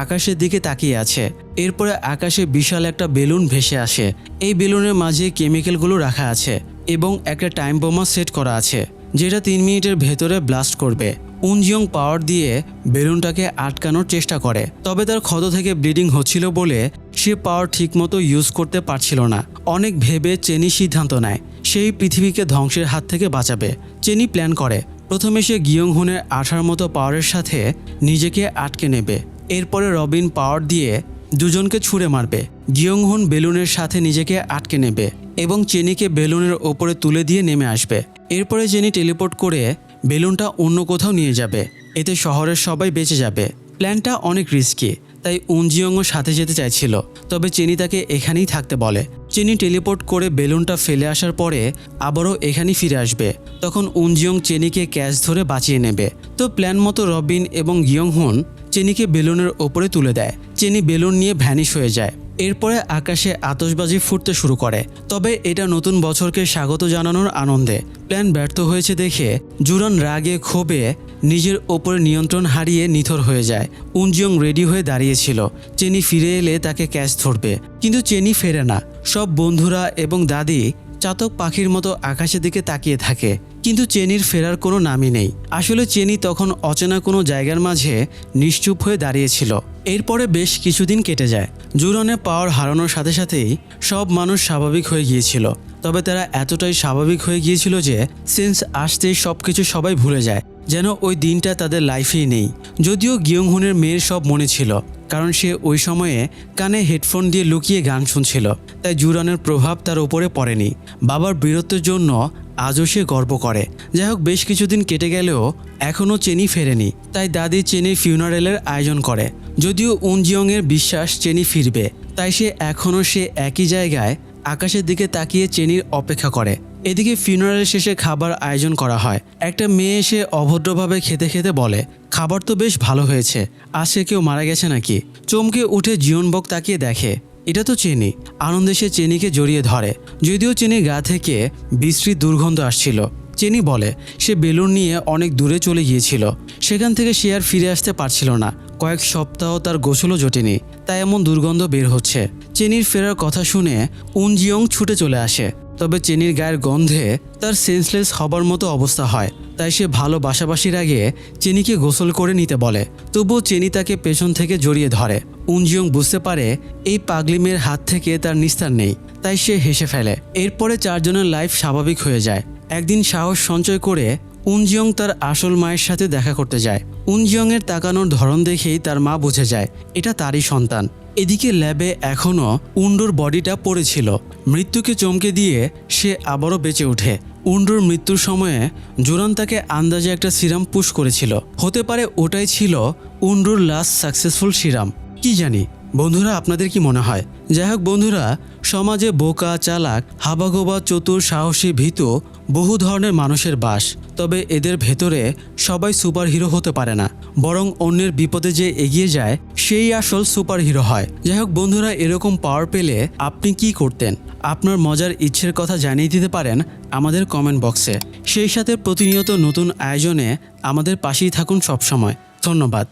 আকাশের দিকে তাকিয়ে আছে। এরপরে আকাশে বিশাল একটা বেলুন ভেসে আসে। এই বেলুনের মাঝে কেমিক্যালগুলো রাখা আছে এবং একটা টাইম বোমা সেট করা আছে যেটা 3 মিনিটের ভেতরে ব্লাস্ট করবে। উনজিয়ং পাওয়ার দিয়ে বেলুনটাকে আটকানোর চেষ্টা করে। তবে তার ক্ষত থেকে ব্লিডিং হচ্ছিল বলে সে পাওয়ার ঠিকমতো ইউজ করতে পারছিল না। অনেক ভেবে চেনি সিদ্ধান্ত নেয় সেই পৃথিবীকে ধ্বংসের হাত থেকে বাঁচাবে। চেনি প্ল্যান করে প্রথমে সে গিয়ং হুনের আঠার মতো পাওয়ারের সাথে নিজেকে আটকে নেবে। এরপরে রবিন পাওয়ার দিয়ে দুজনকে ছুঁড়ে মারবে। গিয়ং হুন বেলুনের সাথে নিজেকে আটকে নেবে। এবং চেনিকে বেলুনের ওপরে তুলে দিয়ে নেমে আসবে। এরপরে চেনি টেলিপোর্ট করে বেলুনটা অন্য কোথাও নিয়ে যাবে। এতে শহরের সবাই বেঁচে যাবে। প্ল্যানটা অনেক রিস্কি, তাই উনজিয়ংও সাথে যেতে চাইছিল, তবে চেনি তাকে এখানেই থাকতে বলে। চেনি টেলিপোর্ট করে বেলুনটা ফেলে আসার পরে আবারও এখানেই ফিরে আসবে। তখন উনজিয়ং চেনিকে ক্যাচ ধরে বাঁচিয়ে নেবে। তো প্ল্যান মতো রবিন এবং ইয়ংহুন চেনিকে বেলুনের ওপরে তুলে দেয়। চেনি বেলুন নিয়ে ভ্যানিশ হয়ে যায়। এরপরে আকাশে আতশবাজি ফুটতে শুরু করে। তবে এটা নতুন বছরকে স্বাগত জানানোর আনন্দে। প্ল্যান ব্যর্থ হয়েছে দেখে জুরন রাগে ক্ষোভে নিজের ওপরে নিয়ন্ত্রণ হারিয়ে নিথর হয়ে যায়। উনজিয়ং রেডি হয়ে দাঁড়িয়েছিল চেনি ফিরে এলে তাকে ক্যাচ ধরবে, কিন্তু চেনি ফেরে না। সব বন্ধুরা এবং দাদি চাতক পাখির মতো আকাশের দিকে তাকিয়ে থাকে, কিন্তু চেনির ফেরার কোনো নামই নেই। আসলে চেনি তখন অচেনা কোনো জায়গার মাঝে নিশ্চুপ হয়ে দাঁড়িয়েছিল। এরপরে বেশ কিছুদিন কেটে যায়। জুরনের পাওয়ার হারানোর সাথে সাথেই সব মানুষ স্বাভাবিক হয়ে গিয়েছিল। তবে তারা এতটাই স্বাভাবিক হয়ে গিয়েছিল যে সেন্স আসতেই সব কিছু সবাই ভুলে যায়, যেন ওই দিনটা তাদের লাইফেই নেই। যদিও গিয়ংহুনের মেয়ের সব মনে ছিল, কারণ সে ওই সময়ে কানে হেডফোন দিয়ে লুকিয়ে গান শুনছিল, তাই জুরনের প্রভাব তার উপরে পড়েনি। বাবার বীরত্বের জন্য আজও সে গর্ব করে। যাই হোক, বেশ কিছুদিন কেটে গেলেও এখনও চেনি ফেরেনি, তাই দাদি চেনির ফিউনারেলের আয়োজন করে। যদিও উনজিয়ংয়ের বিশ্বাস চেনি ফিরবে, তাই সে এখনও একই জায়গায় আকাশের দিকে তাকিয়ে চেনির অপেক্ষা করে। এদিকে ফিউনারেল শেষে খাবার আয়োজন করা হয়। একটা মেয়ে এসে অভদ্রভাবে খেতে খেতে বলে, খাবার তো বেশ ভালো হয়েছে, আজকে কেউ মারা গেছে নাকি? চমকে উঠে জিয়নবক তাকিয়ে দেখে এটা তো চেনি। আনন্দে সে চেনিকে জড়িয়ে ধরে। যদিও চেনির গা থেকে বিশ্রী দুর্গন্ধ আসছিল। চেনি বলে সে বেলুন নিয়ে অনেক দূরে চলে গিয়েছিল, সেখান থেকে সে আর ফিরে আসতে পারছিল না। কয়েক সপ্তাহ তার গোসলও জোটেনি, তাই এমন দুর্গন্ধ বের হচ্ছে। চেনির ফেরার কথা শুনে উনজিয়ং ছুটে চলে আসে। তবে চেনির গায়ের গন্ধে তার সেন্সলেস হবার মতো অবস্থা হয়, তাই সে ভালো বাসাবাসির আগে চেনিকে গোসল করে নিতে বলে। তবুও চেনি তাকে পেছন থেকে জড়িয়ে ধরে। উনজিয়ং বুঝতে পারে এই পাগলি মেয়ের হাত থেকে তার নিস্তার নেই, তাই সে হেসে ফেলে। এরপরে চারজনের লাইফ স্বাভাবিক হয়ে যায়। একদিন সাহস সঞ্চয় করে উনজিয়ং তার আসল মায়ের সাথে দেখা করতে যায়। উনজিয়ংয়ের তাকানোর ধরন দেখেই তার মা বুঝে যায় এটা তারই সন্তান। এদিকে ল্যাবে এখনও উন্ডুর বডিটা পড়েছিল। মৃত্যুকে চমকে দিয়ে সে আবারও বেঁচে ওঠে। উন্ডুর মৃত্যুর সময়ে জুরান তাকে আন্দাজে একটা সিরাম পুশ করেছিল। হতে পারে ওটাই ছিল উন্ডুর লাস্ট সাকসেসফুল সিরাম, কি জানি। বন্ধুরা, আপনাদের কি মনে হয়? যাই হোক বন্ধুরা, সমাজে বোকা, চালাক, হাবাগোবা, চতুর, সাহসী, ভীতু বহু ধরনের মানুষের বাস। তবে এদের ভেতরে সবাই সুপার হিরো হতে পারে না, বরং অন্যের বিপদে যে এগিয়ে যায় সেই আসল সুপার হিরো হয়। যাই হোক বন্ধুরা, এরকম পাওয়ার পেলে আপনি কি করতেন? আপনার মজার ইচ্ছের কথা জানিয়ে দিতে পারেন আমাদের কমেন্ট বক্সে। সেই সাথে প্রতিনিয়ত নতুন আয়োজনে আমাদের পাশেই থাকুন সবসময়। ধন্যবাদ।